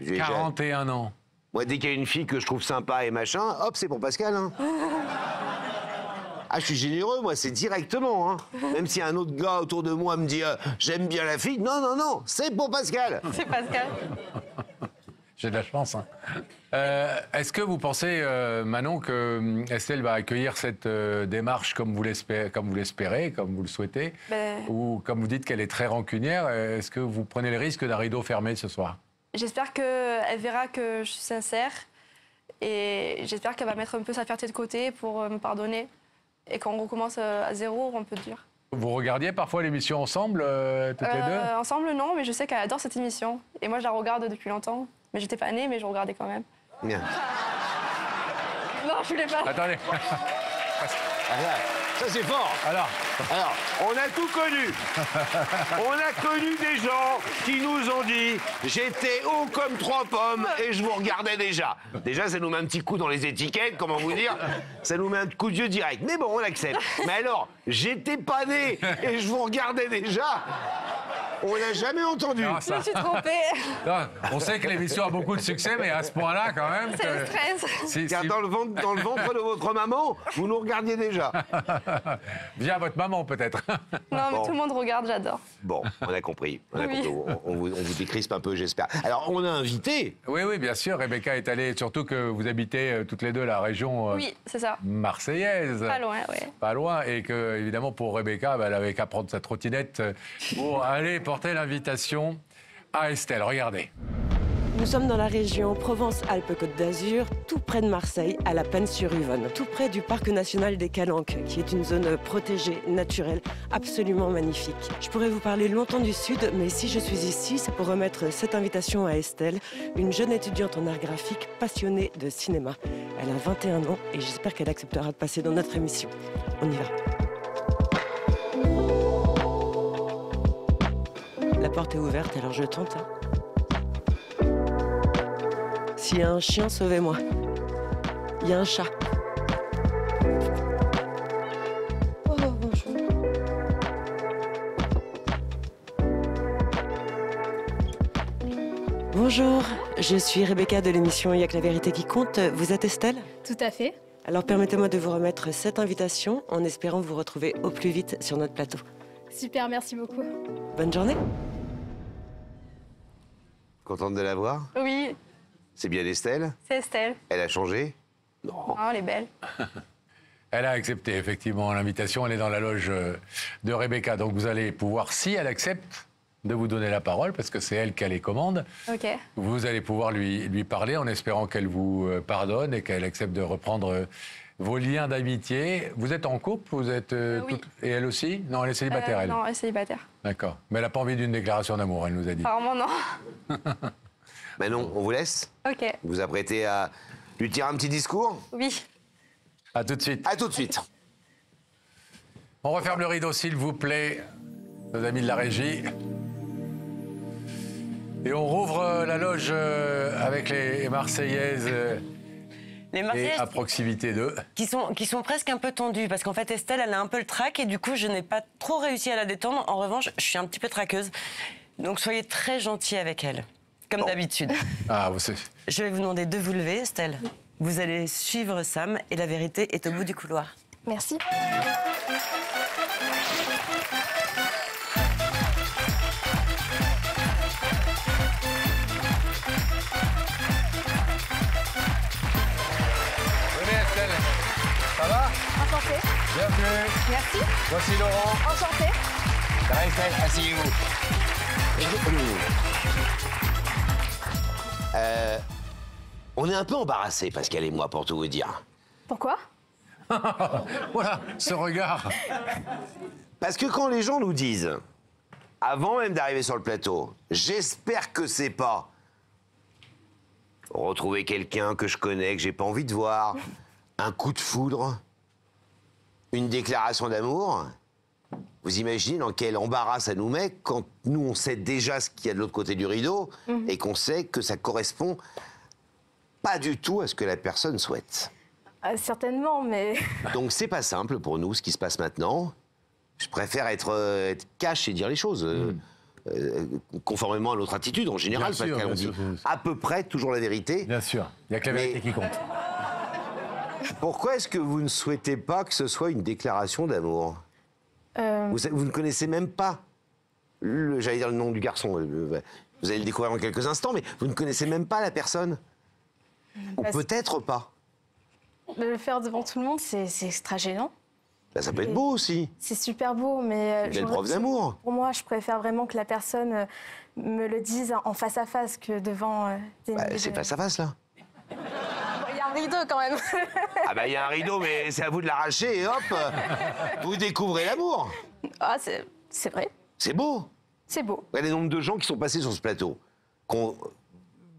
41 ans. Moi, dès qu'il y a une fille que je trouve sympa et machin, hop, c'est pour Pascal. Hein. Ah, je suis généreux, moi, c'est directement. Hein. Même si un autre gars autour de moi me dit j'aime bien la fille, non, non, non, c'est pour Pascal. C'est Pascal. J'ai de la chance. Hein. Est-ce que vous pensez, Manon, que Estelle va accueillir cette démarche comme vous l'espérez, comme vous le souhaitez, ou comme vous dites qu'elle est très rancunière, est-ce que vous prenez le risque d'un rideau fermé ce soir? J'espère qu'elle verra que je suis sincère et j'espère qu'elle va mettre un peu sa fierté de côté pour me pardonner et qu'on recommence à zéro, on peut dire. Vous regardiez parfois l'émission ensemble, toutes les deux? Ensemble, non, mais je sais qu'elle adore cette émission. Et moi, je la regarde depuis longtemps. Mais j'étais pas née, mais je regardais quand même. Bien. Non, je voulais pas. Attendez. Ça, c'est fort. Alors, on a tout connu. On a connu des gens qui nous ont dit j'étais haut comme 3 pommes et je vous regardais déjà. Déjà, ça nous met un petit coup dans les étiquettes, comment vous dire? Ça nous met un coup de vieux direct. Mais bon, on l'accepte. Mais alors, j'étais pas né et je vous regardais déjà. On l'a jamais entendu. Non, Je me suis trompée. Non, on sait que l'émission a beaucoup de succès, mais à ce point-là, quand même... C'est le stress. Car dans le ventre de votre maman, vous nous regardiez déjà. Via votre maman, peut-être. Non, mais tout le monde regarde, j'adore. Bon, on a compris. On a Oui. compris. On vous décrispe un peu, j'espère. Alors, on a invité... Oui, oui, bien sûr. Rebecca est allée, surtout que vous habitez toutes les deux la région Oui, c'est ça. marseillaise. Pas loin, oui. Pas loin. Et que, évidemment, pour Rebecca, elle avait qu'à prendre sa trottinette pour aller porter l'invitation à Estelle. Regardez. Nous sommes dans la région Provence-Alpes-Côte d'Azur, tout près de Marseille, à La Panne-sur-Yvonne, tout près du parc national des Calanques, qui est une zone protégée, naturelle, absolument magnifique. Je pourrais vous parler longtemps du Sud, mais si je suis ici, c'est pour remettre cette invitation à Estelle, une jeune étudiante en art graphique passionnée de cinéma. Elle a 21 ans et j'espère qu'elle acceptera de passer dans notre émission. On y va. La porte est ouverte, alors je tente. S'il y a un chien, sauvez-moi. Il y a un chat. Oh, bonjour. Bonjour, je suis Rebecca de l'émission Il y a que la vérité qui compte. Vous êtes Estelle? Tout à fait. Alors permettez-moi de vous remettre cette invitation en espérant vous retrouver au plus vite sur notre plateau. Super, merci beaucoup. Bonne journée. Contente de la voir? Oui, C'est bien Estelle? c'est Estelle. Elle a changé? Non, elle est belle. Elle a accepté effectivement l'invitation. Elle est dans la loge de Rebecca. Donc vous allez pouvoir, si elle accepte, de vous donner la parole, parce que c'est elle qui a les commandes. Ok. Vous allez pouvoir lui parler en espérant qu'elle vous pardonne et qu'elle accepte de reprendre vos liens d'amitié. Vous êtes en couple? Vous êtes oui. Et elle aussi? Non, elle est célibataire, elle. Non, elle est célibataire. D'accord. Mais elle n'a pas envie d'une déclaration d'amour, elle nous a dit. Apparemment, non. Manon, on vous laisse? Ok. Vous vous apprêtez à Lui tires un petit discours? Oui. À tout de suite. À tout de suite. On referme le rideau, s'il vous plaît, nos amis de la régie. Et on rouvre la loge avec les Marseillaises. Les Marseillaises et à proximité d'eux. Qui sont presque un peu tendues, parce qu'en fait, Estelle, elle a un peu le trac, et du coup, je n'ai pas trop réussi à la détendre. En revanche, je suis un petit peu traqueuse. Donc, soyez très gentils avec elle, comme d'habitude. Ah, vous savez. Je vais vous demander de vous lever, Estelle. Vous allez suivre Sam, et la vérité est au bout du couloir. Merci. Ça va? Enchantée. Bienvenue. Merci. Voici Laurent. Enchantée. Ça va, Estelle? Asseyez-vous. On est un peu embarrassés, Pascal et moi, pour tout vous dire. Pourquoi? Voilà, ce regard. Parce que quand les gens nous disent, avant même d'arriver sur le plateau, j'espère que c'est pas retrouver quelqu'un que je connais, que j'ai pas envie de voir, un coup de foudre, une déclaration d'amour, vous imaginez dans quel embarras ça nous met quand nous, on sait déjà ce qu'il y a de l'autre côté du rideau et qu'on sait que ça correspond pas du tout à ce que la personne souhaite. Certainement, mais... Donc c'est pas simple pour nous, ce qui se passe maintenant. Je préfère être cash et dire les choses, conformément à notre attitude en général, Bien sûr, parce qu'on dit à peu près toujours la vérité. Bien sûr, il n'y a que la vérité qui compte. Pourquoi est-ce que vous ne souhaitez pas que ce soit une déclaration d'amour? Vous ne connaissez même pas, j'allais dire le nom du garçon, vous allez le découvrir dans quelques instants, mais vous ne connaissez même pas la personne? Ou peut-être pas. De le faire devant tout le monde, c'est extra gênant. Bah, ça peut être beau aussi. C'est super beau, mais... Une belle preuve d'amour. Pour moi, je préfère vraiment que la personne me le dise en face à face que devant des... C'est face à face, là. Il y a un rideau, quand même. Ah bah, il y a un rideau, mais c'est à vous de l'arracher et hop, vous découvrez l'amour. Ah, c'est vrai. C'est beau. C'est beau. Regardez le nombre de gens qui sont passés sur ce plateau, qui ont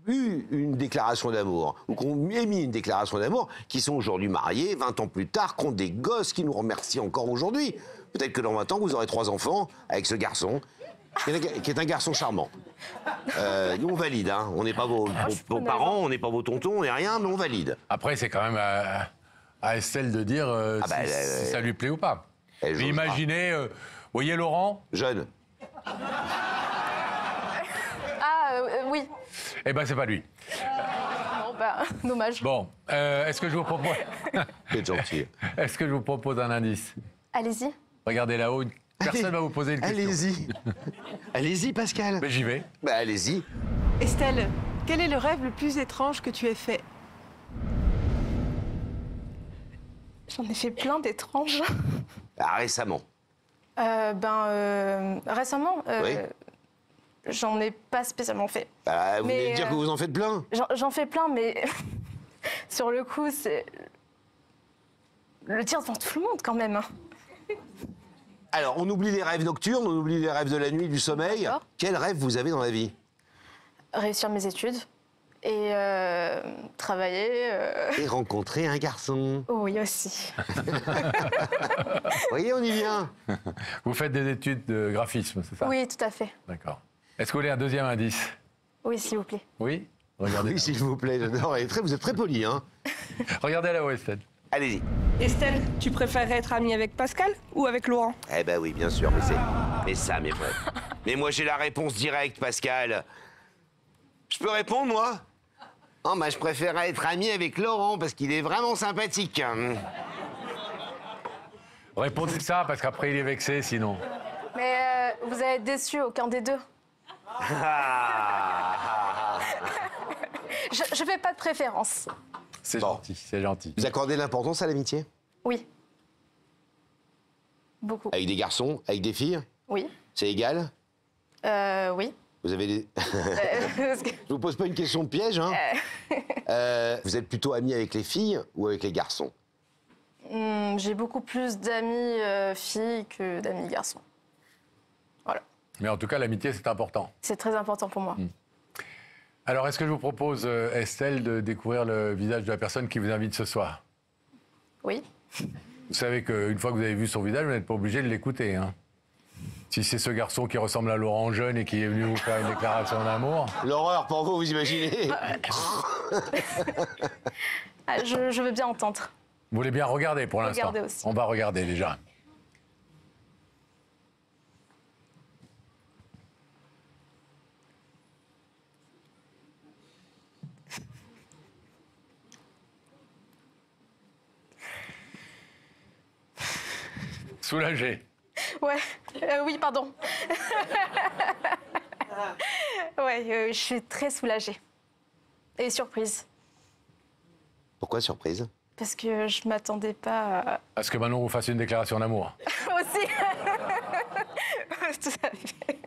eu une déclaration d'amour, ou qui ont émis une déclaration d'amour, qui sont aujourd'hui mariés, 20 ans plus tard, qui ont des gosses qui nous remercient encore aujourd'hui. Peut-être que dans 20 ans, vous aurez 3 enfants avec ce garçon, qui est un garçon charmant. Nous, on valide, hein. On n'est pas vos parents, on n'est pas vos tontons, on n'est rien, mais on valide. Après, c'est quand même à Estelle de dire si ça lui plaît ou pas. Mais imaginez, vous voyez Laurent? Jeune. Oui. Eh ben, c'est pas lui. Bon, bah, dommage. Bon, est-ce que je vous propose... C'est gentil. Est-ce que je vous propose un indice? Allez-y. Regardez là-haut, personne va vous poser une question. Allez-y. Allez-y, Pascal. Mais j'y vais. Bah, allez-y. Estelle, quel est le rêve le plus étrange que tu aies fait? J'en ai fait plein d'étranges. Ah, récemment. Récemment, Oui. j'en ai pas spécialement fait. Vous venez de dire que vous en faites plein. J'en fais plein, mais sur le coup, c'est le dire devant tout le monde quand même. Alors, on oublie les rêves nocturnes, on oublie les rêves de la nuit, du sommeil. Quel rêve vous avez dans la vie? Réussir mes études et travailler. Et rencontrer un garçon. Oui, aussi. Vous voyez, on y vient. Vous faites des études de graphisme, c'est ça? Oui, tout à fait. D'accord. Est-ce que vous voulez un deuxième indice? Oui, s'il vous plaît. Oui? Regardez. Oui, s'il vous plaît, j'adore. Vous êtes très poli, hein? Regardez là-haut, Estelle. Allez-y. Estelle, tu préférerais être amie avec Pascal ou avec Laurent? Eh ben oui, bien sûr, mais ça, mais vrai. Mais moi, j'ai la réponse directe, Pascal. Je peux répondre, moi? Oh, bah, je préférerais être ami avec Laurent, parce qu'il est vraiment sympathique. Répondez ça, parce qu'après, il est vexé, sinon. Mais vous allez être déçus, aucun des deux. Je fais pas de préférence. C'est gentil, c'est gentil. Vous accordez l'importance à l'amitié? Oui. Beaucoup. Avec des garçons? Avec des filles? Oui. C'est égal? Oui. Vous avez des... Je vous pose pas une question de piège, hein? Vous êtes plutôt ami avec les filles ou avec les garçons? J'ai beaucoup plus d'amis filles que d'amis garçons. Voilà. Mais en tout cas, l'amitié, c'est important. C'est très important pour moi. Alors, est-ce que je vous propose, Estelle, de découvrir le visage de la personne qui vous invite ce soir? Oui. Vous savez qu'une fois que vous avez vu son visage, vous n'êtes pas obligé de l'écouter. Hein. Si c'est ce garçon qui ressemble à Laurent Jeune et qui est venu vous faire une déclaration d'amour... L'horreur pour vous, vous imaginez? Je veux bien entendre. Vous voulez bien regarder pour l'instant? Regardez aussi. On va regarder déjà. Soulagé. Ouais, oui, pardon. Ouais, je suis très soulagée. Et surprise. Pourquoi surprise? Parce que je m'attendais pas à ce que Manon vous fasse une déclaration d'amour. Aussi. Tout à fait.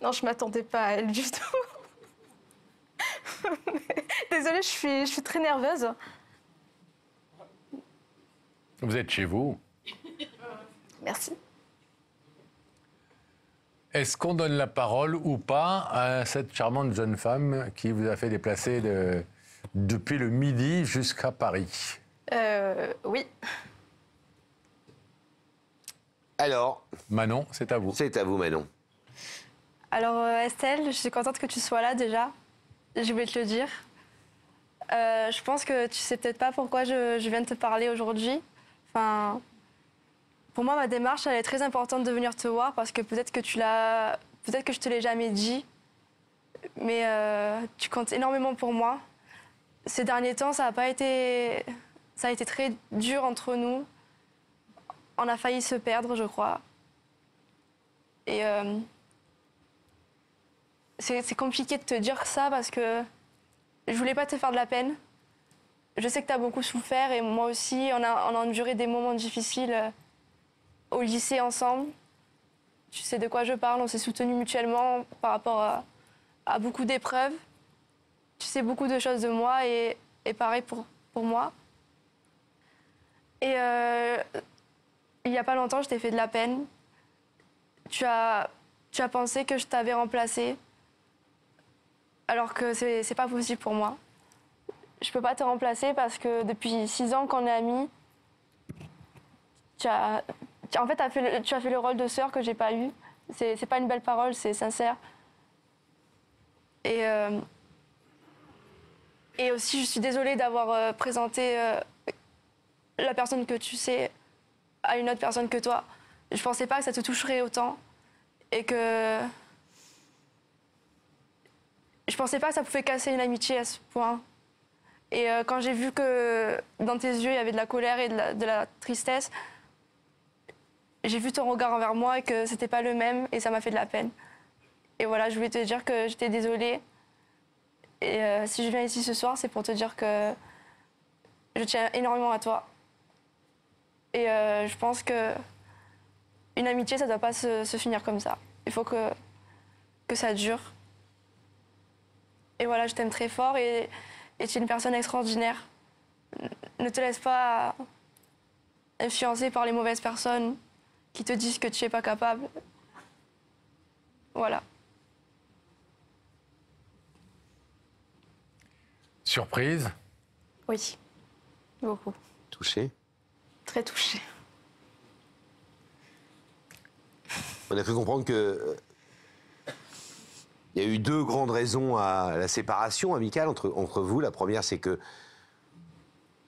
Non, je m'attendais pas à elle du tout. Désolée, je suis très nerveuse. Vous êtes chez vous. Merci. Est-ce qu'on donne la parole ou pas à cette charmante jeune femme qui vous a fait déplacer depuis le midi jusqu'à Paris? Oui. Alors? Manon, c'est à vous. C'est à vous, Manon. Alors, Estelle, je suis contente que tu sois là déjà. Je voulais te le dire. Je pense que tu sais peut-être pas pourquoi je viens de te parler aujourd'hui. Enfin, pour moi, ma démarche, elle est très importante de venir te voir parce que peut-être que je te l'ai jamais dit, mais tu comptes énormément pour moi. Ces derniers temps, ça a été très dur entre nous. On a failli se perdre, je crois. Et c'est compliqué de te dire ça parce que je voulais pas te faire de la peine. Je sais que tu as beaucoup souffert et moi aussi, on a enduré des moments difficiles au lycée ensemble. Tu sais de quoi je parle, on s'est soutenus mutuellement par rapport à beaucoup d'épreuves. Tu sais beaucoup de choses de moi et pareil pour moi. Et il n'y a pas longtemps, je t'ai fait de la peine. Tu as pensé que je t'avais remplacée, alors que c'est pas possible pour moi. Je peux pas te remplacer parce que depuis 6 ans qu'on est amis, tu as fait le rôle de sœur que j'ai pas eu. C'est pas une belle parole, c'est sincère. Et aussi, je suis désolée d'avoir présenté la personne que tu sais à une autre personne que toi. Je pensais pas que ça te toucherait autant et que je pensais pas que ça pouvait casser une amitié à ce point. Et quand j'ai vu que dans tes yeux, il y avait de la colère et de la tristesse, j'ai vu ton regard envers moi et que c'était pas le même et ça m'a fait de la peine. Et voilà, je voulais te dire que j'étais désolée. Et si je viens ici ce soir, c'est pour te dire que je tiens énormément à toi. Et je pense que une amitié, ça doit pas se finir comme ça. Il faut que ça dure. Et voilà, je t'aime très fort et tu es une personne extraordinaire. Ne te laisse pas influencer par les mauvaises personnes qui te disent que tu n'es pas capable. Voilà. Surprise? Oui, beaucoup. Touché? Très touchée. On a cru comprendre que il y a eu 2 grandes raisons à la séparation amicale entre vous. La première, c'est que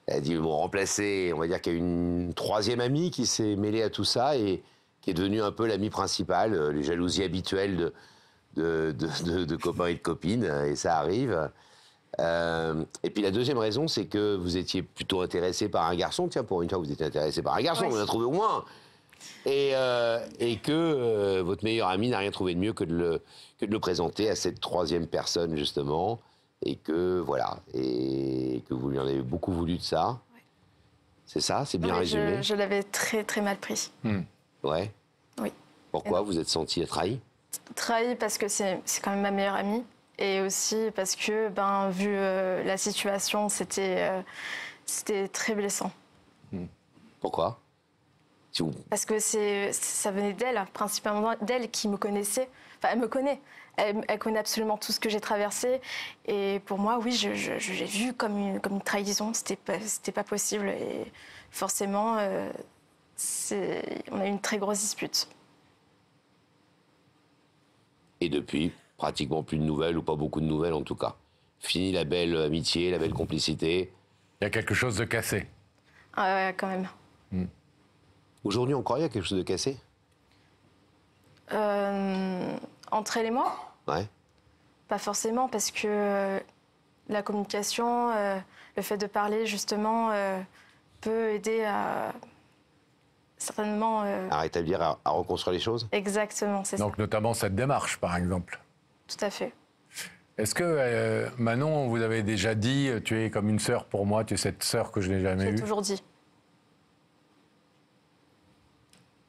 elle a dit bon, remplacer, on va dire qu'il y a une 3e amie qui s'est mêlée à tout ça et qui est devenue un peu l'amie principale, les jalousies habituelles de copains et de copines, et ça arrive. Et puis la 2e raison, c'est que vous étiez plutôt intéressé par un garçon. Tiens, pour une fois, vous étiez intéressé par un garçon, on en a trouvé au moins. Et que votre meilleur ami n'a rien trouvé de mieux que de le présenter à cette 3e personne, justement. Et que, voilà, et que vous lui en avez beaucoup voulu de ça. Ouais. C'est ça? C'est bien résumé? Je l'avais très, très mal pris. Ouais? Oui. Pourquoi? Vous êtes senti trahi? Trahi parce que c'est quand même ma meilleure amie. Et aussi parce que, vu la situation, c'était très blessant. Pourquoi? Parce que ça venait d'elle, principalement d'elle, qui me connaissait. Enfin, elle me connaît. Elle connaît absolument tout ce que j'ai traversé. Et pour moi, oui, je l'ai vu comme une trahison. C'était pas possible. Et forcément, on a eu une très grosse dispute. Et depuis, pratiquement plus de nouvelles, ou pas beaucoup de nouvelles en tout cas. Fini la belle amitié, la belle complicité. Il y a quelque chose de cassé. Ah ouais, quand même. Aujourd'hui encore, il y a quelque chose de cassé? Entre elle et moi? Ouais. Pas forcément, parce que la communication, le fait de parler, justement, peut aider à certainement... À rétablir, à reconstruire les choses? Exactement, c'est ça. Donc notamment cette démarche, par exemple. Tout à fait. Est-ce que, Manon, vous avez déjà dit « tu es comme une sœur pour moi, tu es cette sœur que je n'ai jamais eue » J'ai toujours dit.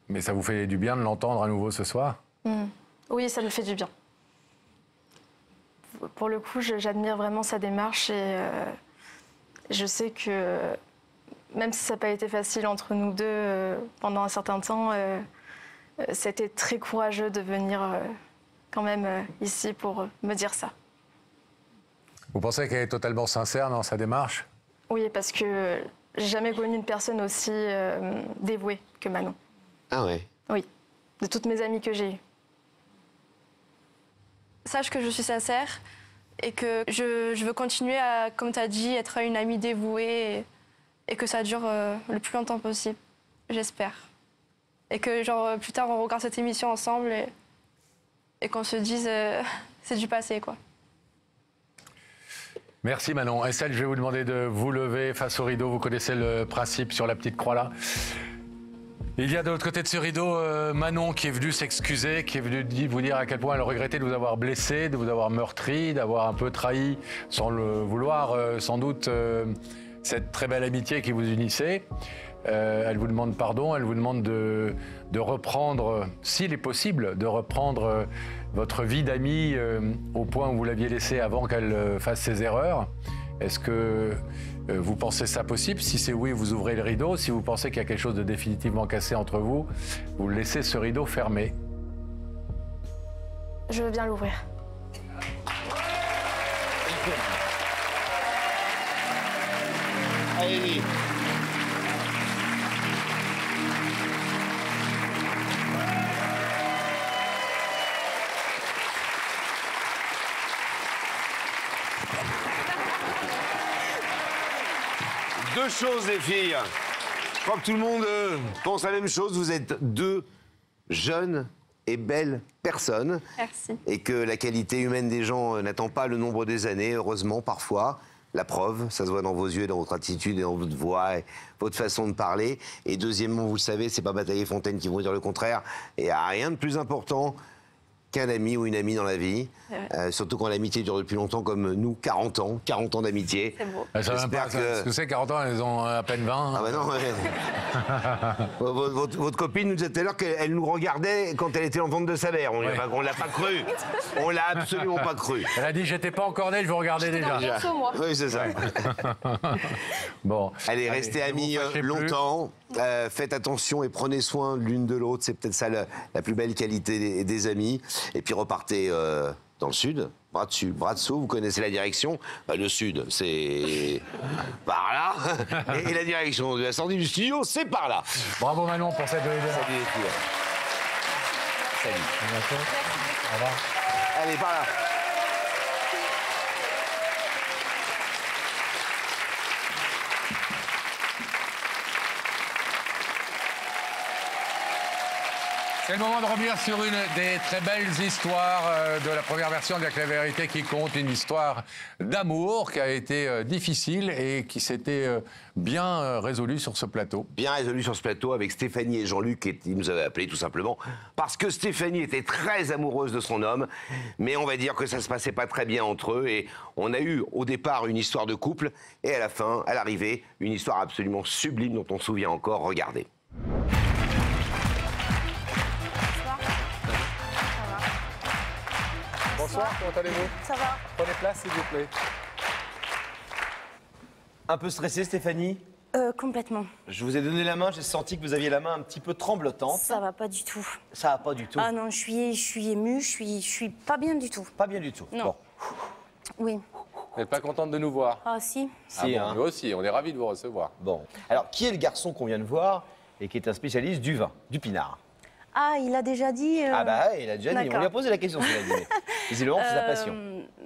Mais ça vous fait du bien de l'entendre à nouveau ce soir? Oui, ça me fait du bien. Pour le coup, j'admire vraiment sa démarche et je sais que même si ça n'a pas été facile entre nous deux pendant un certain temps, c'était très courageux de venir quand même ici pour me dire ça. Vous pensez qu'elle est totalement sincère dans sa démarche? Oui, parce que j'ai jamais connu une personne aussi dévouée que Manon. Ah ouais? Oui, de toutes mes amies que j'ai eues. Sache que je suis sincère et que je veux continuer à, comme tu as dit, être une amie dévouée et que ça dure le plus longtemps possible, j'espère. Et que genre plus tard on regarde cette émission ensemble et qu'on se dise c'est du passé quoi. Merci Manon. Estelle, je vais vous demander de vous lever face au rideau. Vous connaissez le principe sur la petite croix là. Il y a de l'autre côté de ce rideau Manon qui est venue s'excuser, qui est venue vous dire à quel point elle regrettait de vous avoir blessé, de vous avoir meurtri, d'avoir un peu trahi, sans le vouloir sans doute, cette très belle amitié qui vous unissait. Elle vous demande pardon, elle vous demande de reprendre, s'il est possible, de reprendre votre vie d'amie au point où vous l'aviez laissée avant qu'elle fasse ses erreurs. Est-ce que vous pensez ça possible? Si c'est oui, vous ouvrez le rideau. Si vous pensez qu'il y a quelque chose de définitivement cassé entre vous, vous laissez ce rideau fermé. Je veux bien l'ouvrir. Allez-y. Deux choses, les filles. Je crois que tout le monde pense la même chose. Vous êtes deux jeunes et belles personnes. Merci. Et que la qualité humaine des gens n'attend pas le nombre des années, heureusement, parfois. La preuve, ça se voit dans vos yeux, dans votre attitude et dans votre voix et votre façon de parler. Et deuxièmement, vous le savez, c'est pas Bataille et Fontaine qui vont dire le contraire. Et il n'y a rien de plus important qu'un ami ou une amie dans la vie. Surtout quand l'amitié dure depuis longtemps, comme nous, 40 ans d'amitié. C'est beau. J'espère que... Ce que c'est 40 ans, elles ont à peine 20. Ah bah non, votre copine nous disait tout à l'heure qu'elle nous regardait quand elle était en vente de sa mère. On l'a pas cru. On l'a absolument pas cru. Elle a dit, j'étais pas encore née, je vous regardais déjà. Oui, c'est ça. Bon. Allez, restez amis longtemps. Faites attention et prenez soin l'une de l'autre. C'est peut-être ça la plus belle qualité des amis. Et puis repartez dans le sud, bras dessus, bras dessous. Vous connaissez la direction. Le sud, c'est par là. Et la direction de la sortie du studio, c'est par là. Bravo Manon pour cette vidéo. Salut les filles. Salut. À bientôt. Au revoir. Allez, par là. C'est le moment de revenir sur une des très belles histoires de la première version de La Vérité qui compte, une histoire d'amour qui a été difficile et qui s'était bien résolue sur ce plateau. Bien résolue sur ce plateau avec Stéphanie et Jean-Luc qui nous avaient appelés tout simplement parce que Stéphanie était très amoureuse de son homme, mais on va dire que ça se passait pas très bien entre eux et on a eu au départ une histoire de couple et à la fin, à l'arrivée, une histoire absolument sublime dont on se souvient encore. Regardez. Bonsoir, comment allez-vous? Ça va. Prenez place, s'il vous plaît. Un peu stressée, Stéphanie? Complètement. Je vous ai donné la main, j'ai senti que vous aviez la main un petit peu tremblotante. Ça va pas du tout. Ça va pas du tout. Ah non, je suis émue, je suis pas bien du tout. Pas bien du tout. Non. Bon. Oui. Vous n'êtes pas contente de nous voir? Ah si. Si, bon, nous aussi, on est ravis de vous recevoir. Bon. Alors, qui est le garçon qu'on vient de voir et qui est un spécialiste du vin, du pinard? Ah, il a déjà dit. Ah bah, il a déjà dit. On lui a posé la question, cela dit. Visiblement, c'est sa passion.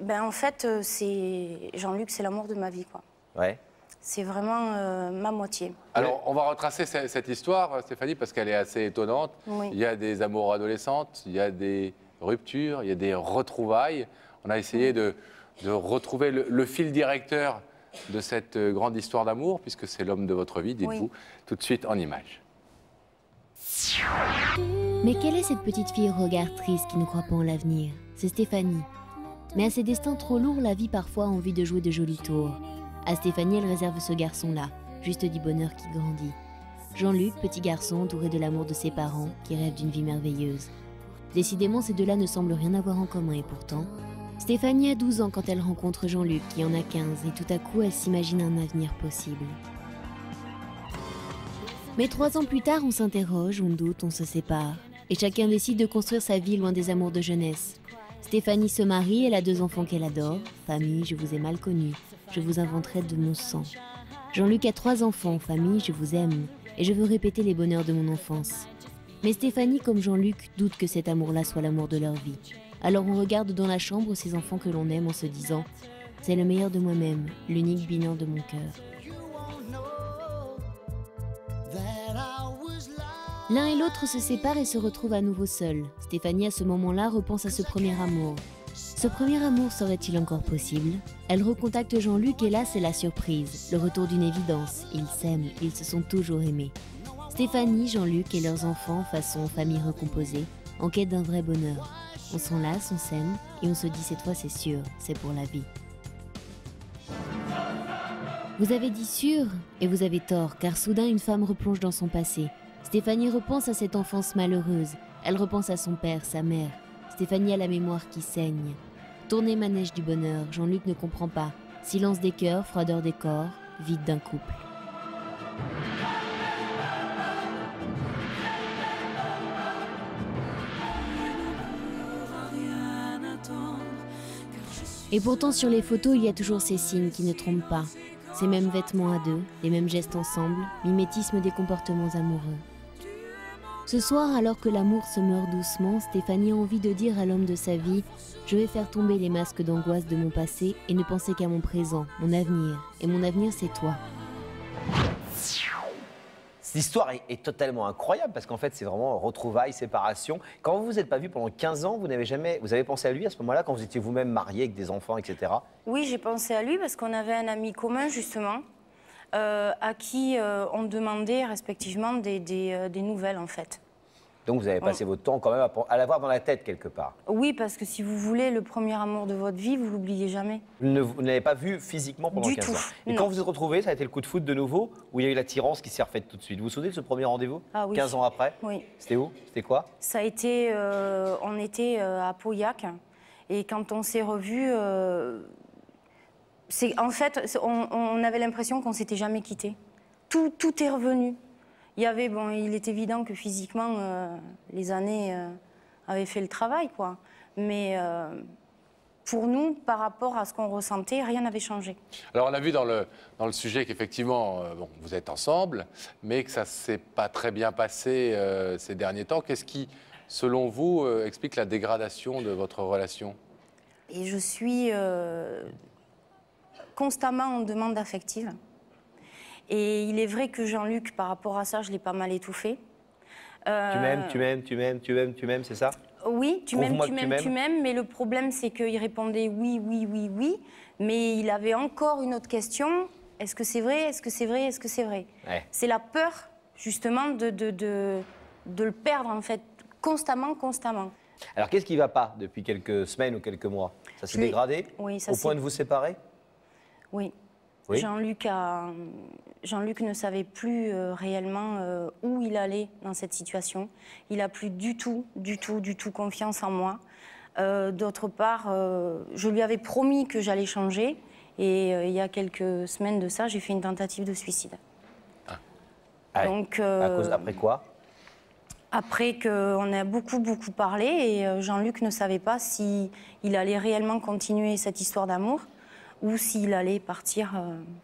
Ben en fait, c'est Jean-Luc, c'est l'amour de ma vie, quoi. Ouais. C'est vraiment ma moitié. Alors, on va retracer cette histoire, Stéphanie, parce qu'elle est assez étonnante. Oui. Il y a des amours adolescentes, il y a des ruptures, il y a des retrouvailles. On a essayé de retrouver le fil directeur de cette grande histoire d'amour, puisque c'est l'homme de votre vie, dites-vous, tout de suite en images. Mais quelle est cette petite fille au regard triste qui ne croit pas en l'avenir? C'est Stéphanie. Mais à ses destins trop lourds, la vie parfois a envie de jouer de jolis tours. À Stéphanie, elle réserve ce garçon-là, juste du bonheur qui grandit. Jean-Luc, petit garçon entouré de l'amour de ses parents, qui rêve d'une vie merveilleuse. Décidément, ces deux-là ne semblent rien avoir en commun et pourtant... Stéphanie a 12 ans quand elle rencontre Jean-Luc, qui en a 15, et tout à coup, elle s'imagine un avenir possible. Mais 3 ans plus tard, on s'interroge, on doute, on se sépare. Et chacun décide de construire sa vie loin des amours de jeunesse. Stéphanie se marie, elle a 2 enfants qu'elle adore. Famille, je vous ai mal connue. Je vous inventerai de mon sang. Jean-Luc a 3 enfants. Famille, je vous aime. Et je veux répéter les bonheurs de mon enfance. Mais Stéphanie, comme Jean-Luc, doute que cet amour-là soit l'amour de leur vie. Alors on regarde dans la chambre ces enfants que l'on aime en se disant « C'est le meilleur de moi-même, l'unique bilan de mon cœur. » L'un et l'autre se séparent et se retrouvent à nouveau seuls. Stéphanie, à ce moment-là, repense à ce premier amour. Ce premier amour serait-il encore possible? Elle recontacte Jean-Luc et là, c'est la surprise. Le retour d'une évidence. Ils s'aiment, ils se sont toujours aimés. Stéphanie, Jean-Luc et leurs enfants, façon famille recomposée, en quête d'un vrai bonheur. On s'enlace, on s'aime et on se dit cette fois c'est sûr, c'est pour la vie. Vous avez dit sûr et vous avez tort, car soudain une femme replonge dans son passé. Stéphanie repense à cette enfance malheureuse. Elle repense à son père, sa mère. Stéphanie a la mémoire qui saigne. Tournée manège du bonheur, Jean-Luc ne comprend pas. Silence des cœurs, froideur des corps, vide d'un couple. Et pourtant sur les photos, il y a toujours ces signes qui ne trompent pas. Ces mêmes vêtements à deux, les mêmes gestes ensemble, mimétisme des comportements amoureux. Ce soir, alors que l'amour se meurt doucement, Stéphanie a envie de dire à l'homme de sa vie « Je vais faire tomber les masques d'angoisse de mon passé et ne penser qu'à mon présent, mon avenir. Et mon avenir, c'est toi. » Cette histoire est totalement incroyable parce qu'en fait, c'est vraiment retrouvailles, séparation. Quand vous vous êtes pas vu pendant 15 ans, vous avez pensé à lui à ce moment-là, quand vous étiez vous-même marié avec des enfants, etc. Oui, j'ai pensé à lui parce qu'on avait un ami commun, justement, à qui on demandait respectivement des nouvelles, en fait. Donc vous avez passé votre temps quand même à l'avoir dans la tête quelque part. Oui, parce que si vous voulez le premier amour de votre vie, vous l'oubliez jamais. Vous ne l'avez pas vu physiquement pendant 15 ans. Et quand vous vous êtes retrouvés, ça a été le coup de foudre de nouveau, où il y a eu l'attirance qui s'est refaite tout de suite. Vous vous souvenez de ce premier rendez-vous? Ah oui. 15 ans après? Oui. C'était où? C'était quoi? Ça a été, on était à Pauillac, et quand on s'est revus, en fait, on avait l'impression qu'on s'était jamais quittés. Tout est revenu. Il est évident que physiquement, les années avaient fait le travail, quoi. Mais pour nous, par rapport à ce qu'on ressentait, rien n'avait changé. Alors, on a vu dans le sujet qu'effectivement, vous êtes ensemble, mais que ça ne s'est pas très bien passé ces derniers temps. Qu'est-ce qui, selon vous, explique la dégradation de votre relation? Et je suis constamment en demande affective. Et il est vrai que Jean-Luc, par rapport à ça, je l'ai pas mal étouffé. Tu m'aimes, c'est ça? Oui, tu m'aimes, mais le problème, c'est qu'il répondait oui, oui, oui, oui, mais il avait encore une autre question. Est-ce que c'est vrai? Est-ce que c'est vrai? Est-ce que c'est vrai? Ouais. C'est la peur, justement, de le perdre, en fait, constamment. Alors, qu'est-ce qui ne va pas depuis quelques semaines ou quelques mois? Ça s'est dégradé? Oui, ça au point de vous séparer? Oui. Oui. Jean-Luc ne savait plus réellement où il allait dans cette situation. Il n'a plus du tout confiance en moi. D'autre part, je lui avais promis que j'allais changer. Et il y a quelques semaines de ça, j'ai fait une tentative de suicide. Ouais. Donc, après quoi? Après qu'on a beaucoup parlé et Jean-Luc ne savait pas s'il allait réellement continuer cette histoire d'amour ou s'il allait partir.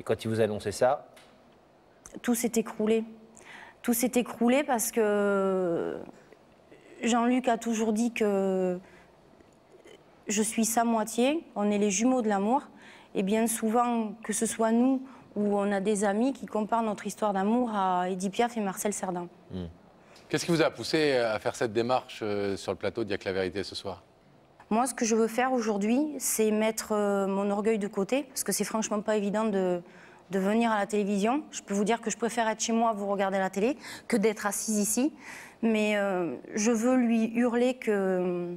Et quand il vous a annoncé ça? Tout s'est écroulé. Tout s'est écroulé parce que Jean-Luc a toujours dit que je suis sa moitié, on est les jumeaux de l'amour. Et bien souvent, que ce soit nous ou on a des amis qui comparent notre histoire d'amour à Édith Piaf et Marcel Cerdan. Qu'est-ce qui vous a poussé à faire cette démarche sur le plateau d'Y'a que la vérité ce soir? Moi, ce que je veux faire aujourd'hui, c'est mettre mon orgueil de côté, parce que c'est franchement pas évident de venir à la télévision. Je peux vous dire que je préfère être chez moi, vous regarder la télé, que d'être assise ici. Mais je veux lui hurler que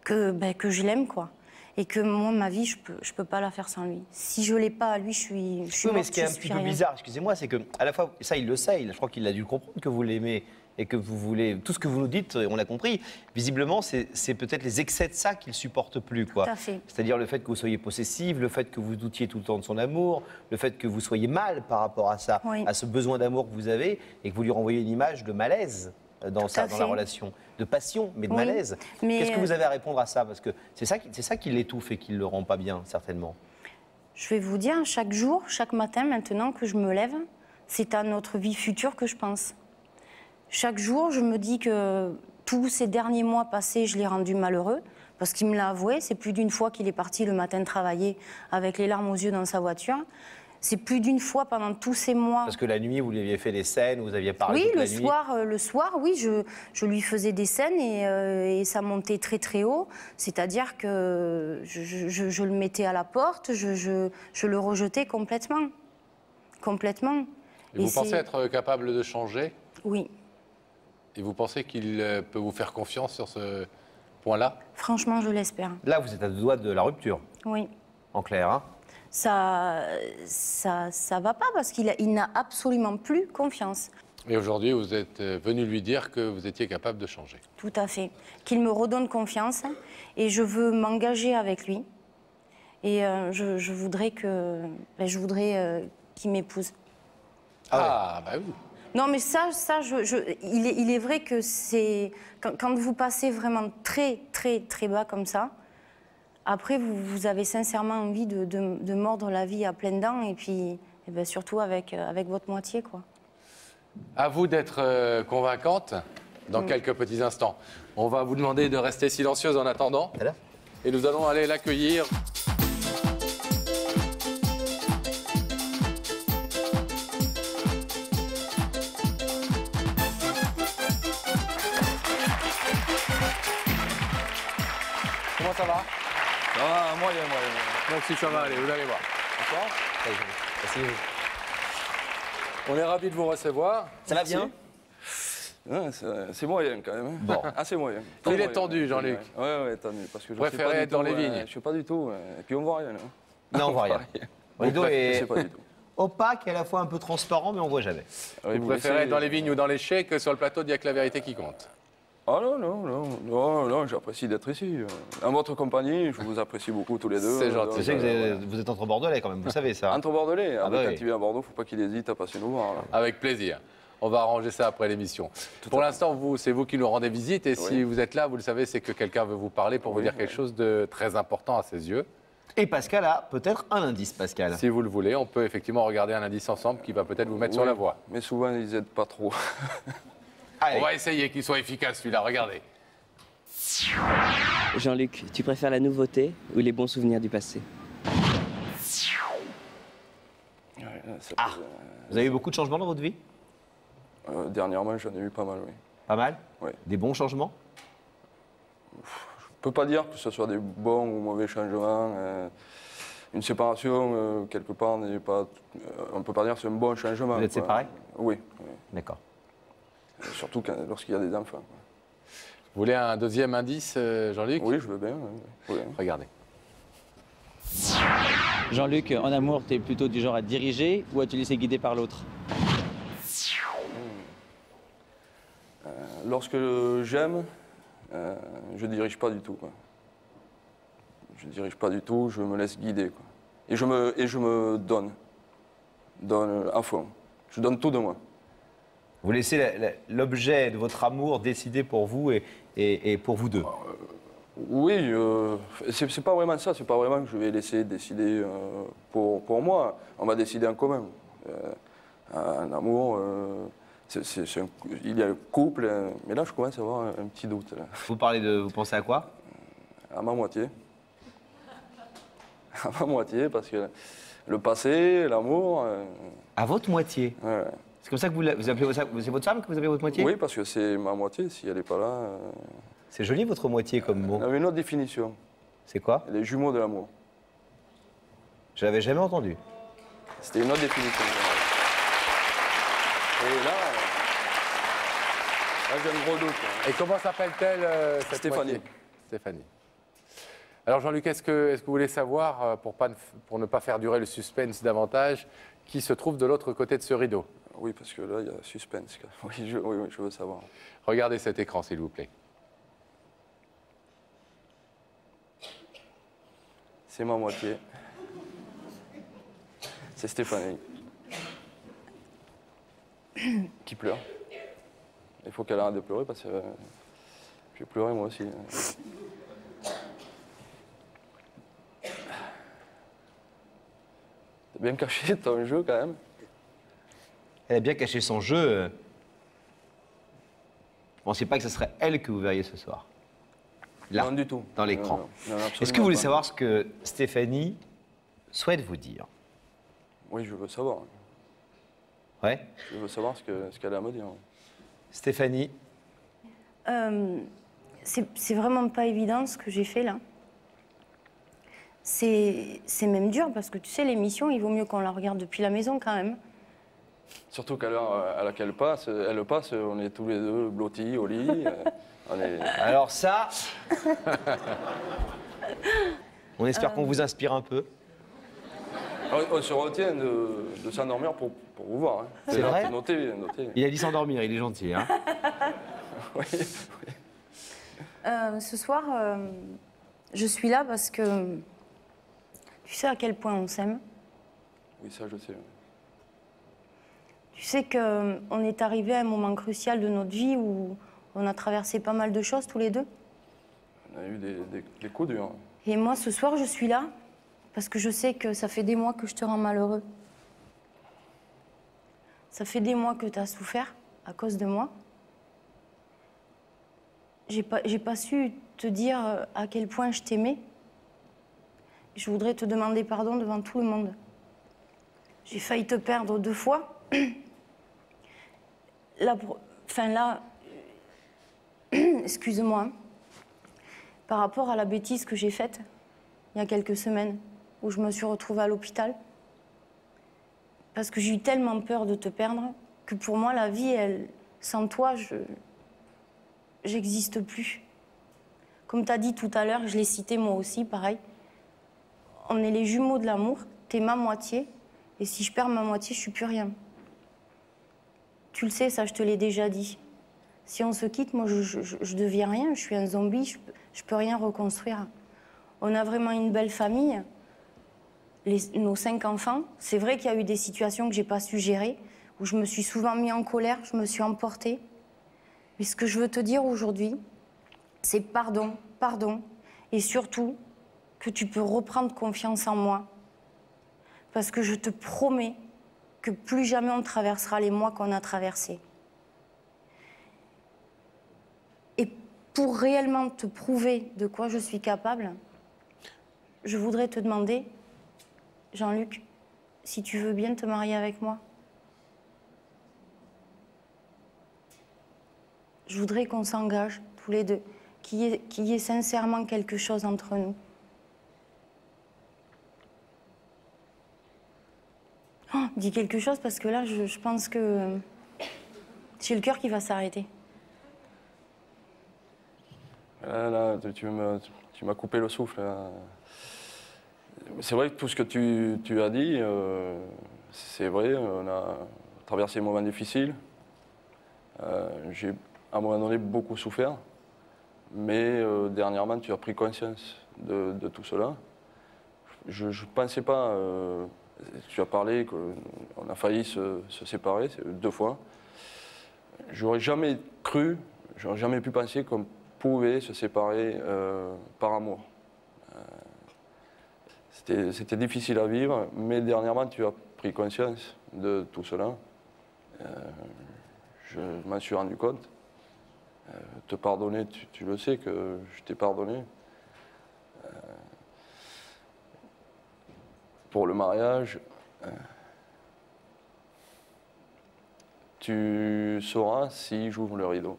je l'aime, quoi. Et que moi, ma vie, je peux pas la faire sans lui. Si je l'ai pas à lui, je suis oui, morte, mais ce qui est un petit peu bizarre, excusez-moi, c'est que à la fois, ça, il le sait, je crois qu'il a dû comprendre que vous l'aimez et que vous voulez... Tout ce que vous nous dites, on l'a compris. Visiblement, c'est peut-être les excès de ça qu'il supporte plus, quoi. Tout à fait. C'est-à-dire le fait que vous soyez possessive, le fait que vous doutiez tout le temps de son amour, le fait que vous soyez mal par rapport à ça, oui, à ce besoin d'amour que vous avez, et que vous lui renvoyez une image de malaise dans la relation, de passion, mais de oui, malaise. Mais qu'est-ce que vous avez à répondre à ça? Parce que c'est ça qui l'étouffe et qui le rend pas bien, certainement. Je vais vous dire, chaque jour, chaque matin, maintenant que je me lève, c'est à notre vie future que je pense. Chaque jour, je me dis que tous ces derniers mois passés, je l'ai rendu malheureux, parce qu'il me l'a avoué. C'est plus d'une fois qu'il est parti le matin travailler avec les larmes aux yeux dans sa voiture. C'est plus d'une fois pendant tous ces mois. Parce que la nuit, vous lui aviez fait des scènes, vous aviez parlé toute la nuit. Oui, le soir, oui, je lui faisais des scènes et ça montait très très haut. C'est-à-dire que je le mettais à la porte, je le rejetais complètement. Complètement. Et vous pensez être capable de changer? Oui. Et vous pensez qu'il peut vous faire confiance sur ce point-là? Franchement, je l'espère. Là, vous êtes à deux doigts de la rupture. Oui. En clair, hein? Ça va pas parce qu'il n'a absolument plus confiance. Et aujourd'hui, vous êtes venu lui dire que vous étiez capable de changer. Tout à fait. Qu'il me redonne confiance et je veux m'engager avec lui. Et je voudrais qu'il m'épouse. Ah, bah oui. Non, mais ça il est vrai que c'est... Quand vous passez vraiment très, très, très bas comme ça, après, vous avez sincèrement envie de mordre la vie à pleines dents et puis surtout avec votre moitié, quoi. À vous d'être convaincante dans quelques petits instants. On va vous demander de rester silencieuse en attendant. Et nous allons aller l'accueillir. Comment ça va? Ça va, moyen. Moi aussi ça va aller, vous allez voir. D'accord? On est ravis de vous recevoir. Ça va bien? C'est moyen quand même. Bon. Assez moyen. Il est tendu, Jean-Luc. Oui, tendu. Parce que je préférez être dans les vignes. Je ne sais pas du tout. Et puis on voit rien. Non, on voit rien. Le rideau est pas du tout. opaque et à la fois un peu transparent, mais on voit jamais. Vous préférez être dans les vignes ou dans les chais que sur le plateau d'Y'a que la vérité qui compte? Ah non, j'apprécie d'être ici. En votre compagnie, je vous apprécie beaucoup tous les deux. C'est gentil. Je sais que vous êtes entre Bordelais quand même, vous savez ça. Entre Bordelais. Ah bah quand oui. il vient à Bordeaux, il ne faut pas qu'il hésite à passer nous voir. Là. Avec plaisir. On va arranger ça après l'émission. Pour l'instant, c'est vous qui nous rendez visite. Et si vous êtes là, vous le savez, c'est que quelqu'un veut vous parler pour vous dire quelque chose de très important à ses yeux. Et Pascal a peut-être un indice, Pascal. Si vous le voulez, on peut effectivement regarder un indice ensemble qui va peut-être vous mettre sur la voie. Mais souvent, ils n'aident pas trop. On va essayer qu'il soit efficace, celui-là. Regardez. Jean-Luc, tu préfères la nouveauté ou les bons souvenirs du passé? Vous avez eu beaucoup de changements dans votre vie? Dernièrement, j'en ai eu pas mal, oui. Pas mal? Oui. Des bons changements? Je ne peux pas dire que ce soit des bons ou mauvais changements. Une séparation, quelque part, n'est pas... on ne peut pas dire que c'est un bon changement. Vous êtes séparés? Oui. D'accord. Surtout lorsqu'il y a des enfants. Vous voulez un deuxième indice, Jean-Luc? Oui, je veux bien. Oui. Regardez. Jean-Luc, en amour, tu es plutôt du genre à diriger ou à te laisser guider par l'autre? Lorsque j'aime, je ne dirige pas du tout. Quoi. Je ne dirige pas du tout, je me laisse guider. Quoi. Et je me donne à fond. Je donne tout de moi. Vous laissez l'objet de votre amour décider pour vous et pour vous deux. Oui, c'est pas vraiment ça. C'est pas vraiment que je vais laisser décider pour moi. On va décider en commun. Un amour, il y a le couple, mais là je commence à avoir un petit doute. Là. Vous pensez à quoi? À ma moitié. À ma moitié, parce que le passé, l'amour... À votre moitié? Ouais. C'est comme ça que vous appelez c'est votre femme que vous appelez votre moitié? Oui, parce que c'est ma moitié, si elle n'est pas là... C'est joli votre moitié comme mot. On avait une autre définition. C'est quoi? Les jumeaux de l'amour. Je l'avais jamais entendu. C'était une autre définition. Et là j'ai un gros doute. Et comment s'appelle-t-elle cette Stéphanie. moitié? Stéphanie. Alors Jean-Luc, est-ce que vous voulez savoir, pour ne pas faire durer le suspense davantage, qui se trouve de l'autre côté de ce rideau? Oui, parce que là, il y a suspense. Oui, je veux savoir. Regardez cet écran, s'il vous plaît. C'est ma moitié. C'est Stéphanie. Qui pleure. Il faut qu'elle arrête de pleurer parce que je vais pleurer moi aussi. T'as bien caché ton jeu quand même. Elle a bien caché son jeu. Je ne pensais pas que ce serait elle que vous verriez ce soir. Là, non, du tout. Dans l'écran. Non, est-ce que vous voulez savoir ce que Stéphanie souhaite vous dire? Oui, je veux savoir. Ouais? Je veux savoir ce qu'elle a à me dire. Stéphanie? C'est vraiment pas évident ce que j'ai fait là. C'est même dur parce que tu sais, l'émission, il vaut mieux qu'on la regarde depuis la maison quand même. Surtout qu'à l'heure à laquelle elle passe, on est tous les deux blottis au lit. Alors ça, on espère qu'on vous inspire un peu. On se retient de s'endormir pour vous voir. Hein. C'est vrai? Notez. Il a dit s'endormir, il est gentil. Hein. Oui. Ce soir, je suis là parce que tu sais à quel point on s'aime. Oui, ça je sais. Tu sais qu'on est arrivé à un moment crucial de notre vie où on a traversé pas mal de choses tous les deux. On a eu des coups durs. Et moi, ce soir, je suis là parce que je sais que ça fait des mois que je te rends malheureux. Ça fait des mois que tu as souffert à cause de moi. J'ai pas su te dire à quel point je t'aimais. Je voudrais te demander pardon devant tout le monde. J'ai failli te perdre 2 fois. Là, excuse-moi, par rapport à la bêtise que j'ai faite il y a quelques semaines, où je me suis retrouvée à l'hôpital, parce que j'ai eu tellement peur de te perdre que pour moi, la vie, sans toi, j'existe plus. Comme tu as dit tout à l'heure, je l'ai cité moi aussi, pareil. On est les jumeaux de l'amour, t'es ma moitié, et si je perds ma moitié, je suis plus rien. Tu le sais, ça, je te l'ai déjà dit. Si on se quitte, moi, je deviens rien, je suis un zombie, je peux rien reconstruire. On a vraiment une belle famille, nos 5 enfants. C'est vrai qu'il y a eu des situations que j'ai pas su gérer, où je me suis souvent mis en colère, je me suis emportée. Mais ce que je veux te dire aujourd'hui, c'est pardon, pardon, et surtout que tu peux reprendre confiance en moi. Parce que je te promets que plus jamais on traversera les mois qu'on a traversés. Et pour réellement te prouver de quoi je suis capable, je voudrais te demander, Jean-Luc, si tu veux bien te marier avec moi. Je voudrais qu'on s'engage tous les deux, qu'il y ait sincèrement quelque chose entre nous. Oh, dis quelque chose parce que là, je pense que j'ai le cœur qui va s'arrêter. Là, tu m'as coupé le souffle. C'est vrai que tout ce que tu as dit, c'est vrai, on a traversé des moments difficiles. J'ai à un moment donné beaucoup souffert, mais dernièrement tu as pris conscience de tout cela. Je ne pensais pas, tu as parlé qu'on a failli se séparer 2 fois. j'aurais jamais cru, j'aurais jamais pu penser qu'on pouvait se séparer par amour. C'était difficile à vivre, mais dernièrement, tu as pris conscience de tout cela. Je m'en suis rendu compte. Te pardonner, tu le sais que je t'ai pardonné. Pour le mariage, tu sauras si j'ouvre le rideau.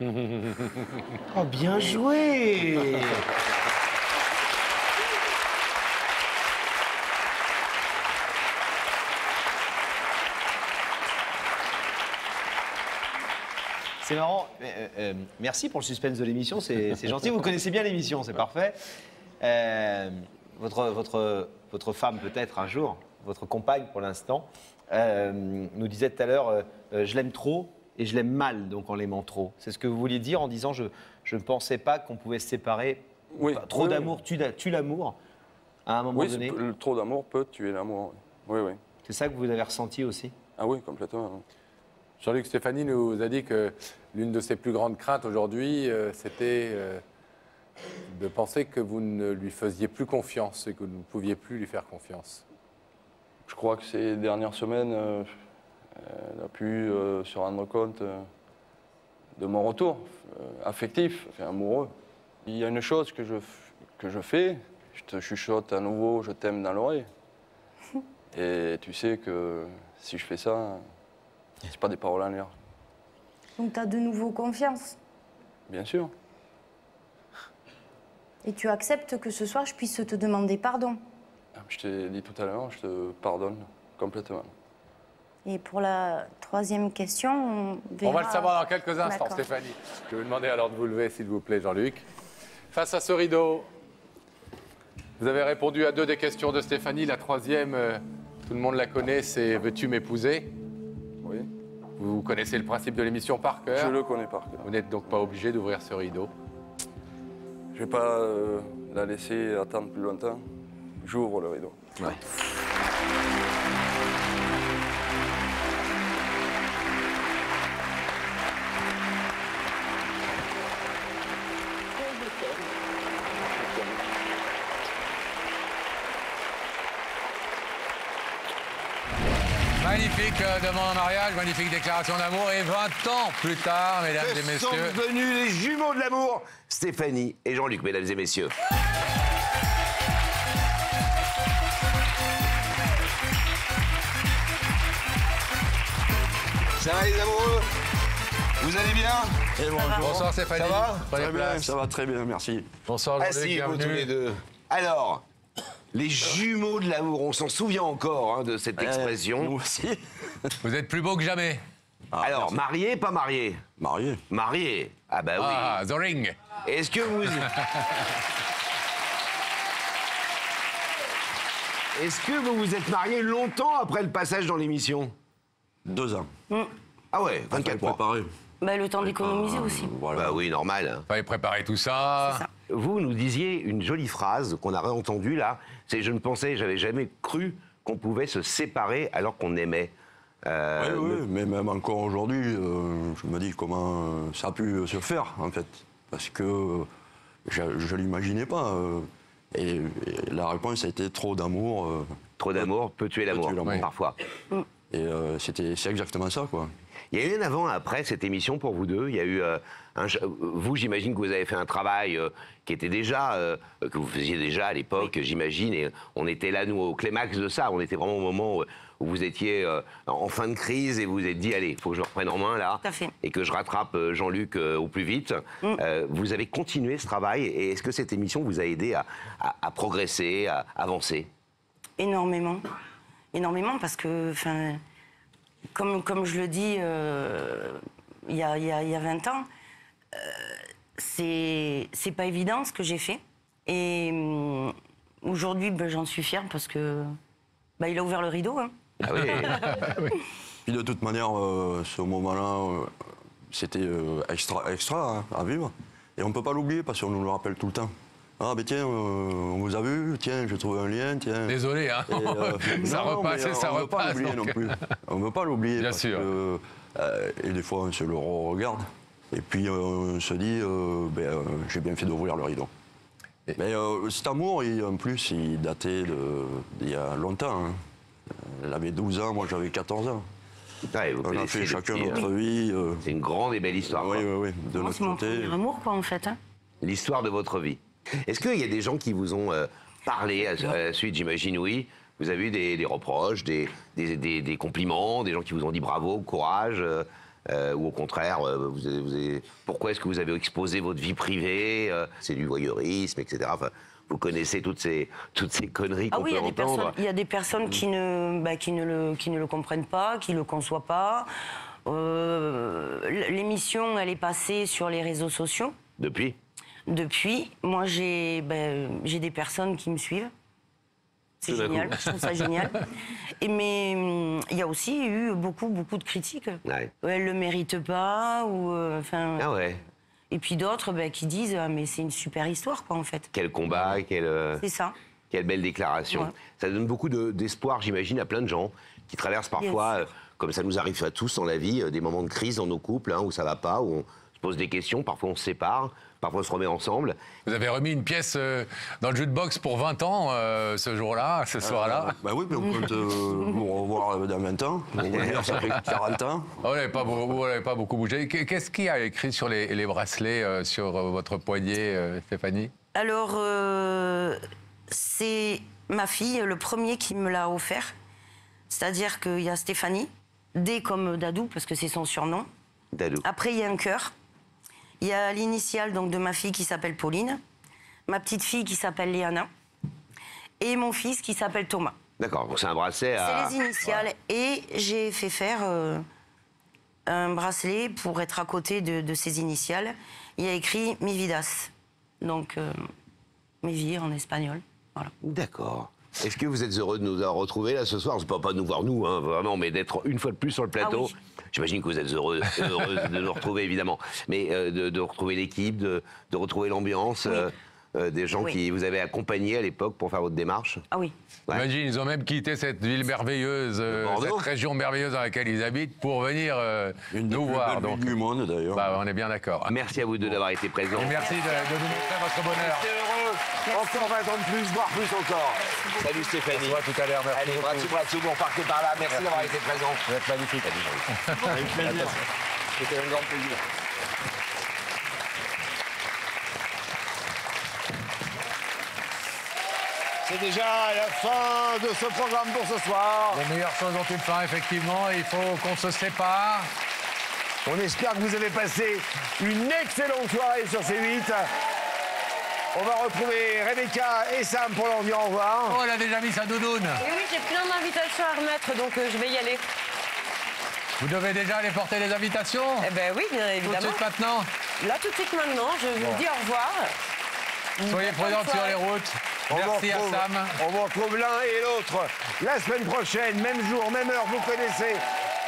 Oh, bien joué! C'est marrant. Merci pour le suspense de l'émission, c'est gentil. Vous connaissez bien l'émission, c'est parfait. Votre femme, peut-être un jour, votre compagne pour l'instant, nous disait tout à l'heure je l'aime trop et je l'aime mal, donc en l'aimant trop. C'est ce que vous vouliez dire en disant je ne pensais pas qu'on pouvait se séparer. Oui. Trop d'amour tue l'amour à un moment donné. Trop d'amour peut tuer l'amour. Oui, oui. C'est ça que vous avez ressenti aussi? Ah oui, complètement. Jean-Luc, Stéphanie nous a dit que l'une de ses plus grandes craintes aujourd'hui, c'était de penser que vous ne lui faisiez plus confiance et que vous ne pouviez plus lui faire confiance. Je crois que ces dernières semaines, elle a pu se rendre compte de mon retour affectif, amoureux. Il y a une chose que je fais, je te chuchote à nouveau, je t'aime dans l'oreille. Et tu sais que si je fais ça, c'est pas des paroles en l'air. Donc tu as de nouveau confiance. Bien sûr. Et tu acceptes que ce soir, je puisse te demander pardon. Je t'ai dit tout à l'heure, je te pardonne complètement. Et pour la troisième question, on verra... On va le savoir dans quelques instants, D'accord. Stéphanie. Je vais vous demander alors de vous lever, s'il vous plaît, Jean-Luc. Face à ce rideau, vous avez répondu à 2 des questions de Stéphanie. La troisième, tout le monde la connaît, c'est « Veux-tu m'épouser » Oui. Vous connaissez le principe de l'émission par cœur. Je le connais par cœur. Vous n'êtes donc pas obligé d'ouvrir ce rideau. Je vais pas la laisser attendre plus longtemps. J'ouvre le rideau. Ouais. Magnifique demande en mariage, magnifique déclaration d'amour. Et 20 ans plus tard, mesdames et messieurs... sont devenus les jumeaux de l'amour, Stéphanie et Jean-Luc, mesdames et messieurs. Ça va les amoureux? Vous allez bien? Et Bonsoir Stéphanie. Ça va? Très bien, ça va très bien, merci. Bonsoir Jean-Luc, Asseyez-vous tous les deux. Alors, les jumeaux de l'amour, on s'en souvient encore hein, de cette expression. Nous aussi. Vous êtes plus beau que jamais. Alors, merci. marié, pas marié? Marié. Marié. Ah bah oui. Ah, The Ring. Est-ce que vous... Est-ce que vous vous êtes marié longtemps après le passage dans l'émission? 2 ans. Ah ouais, 24 mois. Préparé. Bah, le temps d'économiser aussi. Bah oui, normal. Hein. Fallait préparer tout ça. Vous nous disiez une jolie phrase qu'on a réentendue là. C'est je ne pensais, j'avais jamais cru qu'on pouvait se séparer alors qu'on aimait. Oui, mais même encore aujourd'hui, je me dis comment ça a pu se faire en fait. Parce que je ne l'imaginais pas. Et la réponse a été trop d'amour. Trop d'amour peut tuer l'amour, parfois. Et c'est exactement ça, quoi. Il y a eu un avant et après cette émission pour vous deux. Il y a eu vous, j'imagine que vous avez fait un travail qui était déjà que vous faisiez déjà à l'époque, j'imagine. Et on était là nous au climax de ça. On était vraiment au moment où vous étiez en fin de crise et vous vous êtes dit allez, il faut que je le reprenne en main là et que je rattrape Jean-Luc au plus vite. Vous avez continué ce travail et est-ce que cette émission vous a aidé à progresser, à avancer? Énormément. Énormément parce que, enfin, comme je le dis il y a 20 ans, c'est pas évident ce que j'ai fait. Et aujourd'hui, ben, j'en suis fière parce que ben, il a ouvert le rideau. Hein. Ah oui. Oui. Puis de toute manière, ce moment-là, c'était extra hein, à vivre. Et on ne peut pas l'oublier parce qu'on nous le rappelle tout le temps. Ah ben tiens, on vous a vu, tiens, j'ai trouvé un lien, tiens. Désolé, hein. Ça repasse et ça repasse. On ne peut pas l'oublier non plus. On ne peut pas l'oublier. Bien parce sûr. que Et des fois, on se le regarde. Et puis, on se dit, j'ai bien fait d'ouvrir le rideau. Mais cet amour, en plus, il datait d'il y a longtemps. Hein. Elle avait 12 ans, moi j'avais 14 ans. Ouais, on a fait chacun notre vie. C'est une grande et belle histoire. Oui, oui, oui. De notre C'est mon côté. premier amour, quoi, en fait. Hein. L'histoire de votre vie. Est-ce qu'il y a des gens qui vous ont parlé à la suite? J'imagine, oui. Vous avez eu des reproches, des compliments, des gens qui vous ont dit bravo, courage, ou au contraire, pourquoi est-ce que vous avez exposé votre vie privée? C'est du voyeurisme, etc. Enfin, vous connaissez toutes ces conneries qu'on peut entendre. Il y a des personnes qui ne le comprennent pas, qui ne le conçoivent pas. L'émission, elle est passée sur les réseaux sociaux. Depuis, moi, j'ai des personnes qui me suivent. C'est génial, je trouve ça génial. Mais il y a aussi eu beaucoup de critiques. Ouais. Elle le mérite pas, ou Ah ouais. Et puis d'autres qui disent mais c'est une super histoire, quoi, en fait. Quel combat, C'est ça. Quelle belle déclaration. Ouais. Ça donne beaucoup d'espoir, j'imagine, à plein de gens qui traversent parfois, comme ça nous arrive à tous dans la vie, des moments de crise dans nos couples, hein, où ça va pas, où on se pose des questions, parfois on se sépare. Parfois, on se remet ensemble. Vous avez remis une pièce dans le jukebox pour 20 ans, ce jour-là, ce soir-là. Bah oui, mais on compte vous revoir dans 20 ans. Ça fait 40 ans. Vous n'avez pas beaucoup bougé. Qu'est-ce qu'il y a écrit sur les bracelets, sur votre poignet, Stéphanie? Alors, c'est ma fille, le premier qui me l'a offert. C'est-à-dire qu'il y a Stéphanie, D comme Dadou, parce que c'est son surnom. Dadou. Après, il y a un cœur. Il y a l'initiale donc de ma fille qui s'appelle Pauline, ma petite fille qui s'appelle Léana et mon fils qui s'appelle Thomas. D'accord, donc c'est un bracelet à... C'est les initiales. Ouais. Et j'ai fait faire un bracelet pour être à côté de ces initiales. Il y a écrit Mi Vidas, donc mes vies en espagnol. Voilà. D'accord. Est-ce que vous êtes heureux de nous retrouver là ce soir? C'est pas nous voir nous, hein, vraiment, mais d'être une fois de plus sur le plateau. Ah oui. J'imagine que vous êtes heureuse de nous retrouver, évidemment. Mais de retrouver l'équipe, de retrouver l'ambiance, des gens qui vous avaient accompagné à l'époque pour faire votre démarche. Ah oui. Ouais. Imagine, ils ont même quitté cette ville merveilleuse, cette région merveilleuse dans laquelle ils habitent, pour venir nous voir. Donc, du monde, d'ailleurs. Bah, on est bien d'accord. Merci à vous deux d'avoir été présents. Et merci de nous montrer votre bonheur. J'étais heureux. Encore 20 ans de plus, voire plus encore. Salut Stéphanie. On se voit tout à l'heure. Merci. Allez, bras-dessus, vous repartez par là. Merci d'avoir été présent. Vous êtes magnifique. Avec plaisir. C'était un grand plaisir. C'est déjà la fin de ce programme pour ce soir. Les meilleures choses ont une fin, effectivement. Il faut qu'on se sépare. On espère que vous avez passé une excellente soirée sur C8. On va retrouver Rebecca et Sam pour leur dire au revoir. Oh, elle a déjà mis sa doudoune. Et oui, j'ai plein d'invitations à remettre, donc je vais y aller. Vous devez déjà aller porter les invitations? Eh ben oui, bien évidemment. Tout de suite maintenant? Là, tout de suite maintenant, je vous dis au revoir. Soyez prudents sur les routes. Merci à Sam. On vous retrouve l'un et l'autre la semaine prochaine, même jour, même heure, vous connaissez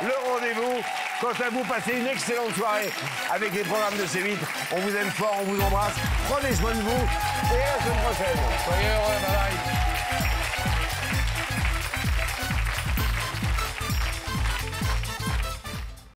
le rendez-vous. Quant à vous, passez une excellente soirée avec les programmes de C8. On vous aime fort, on vous embrasse. Prenez soin de vous et à la semaine prochaine. Soyez heureux, bye bye.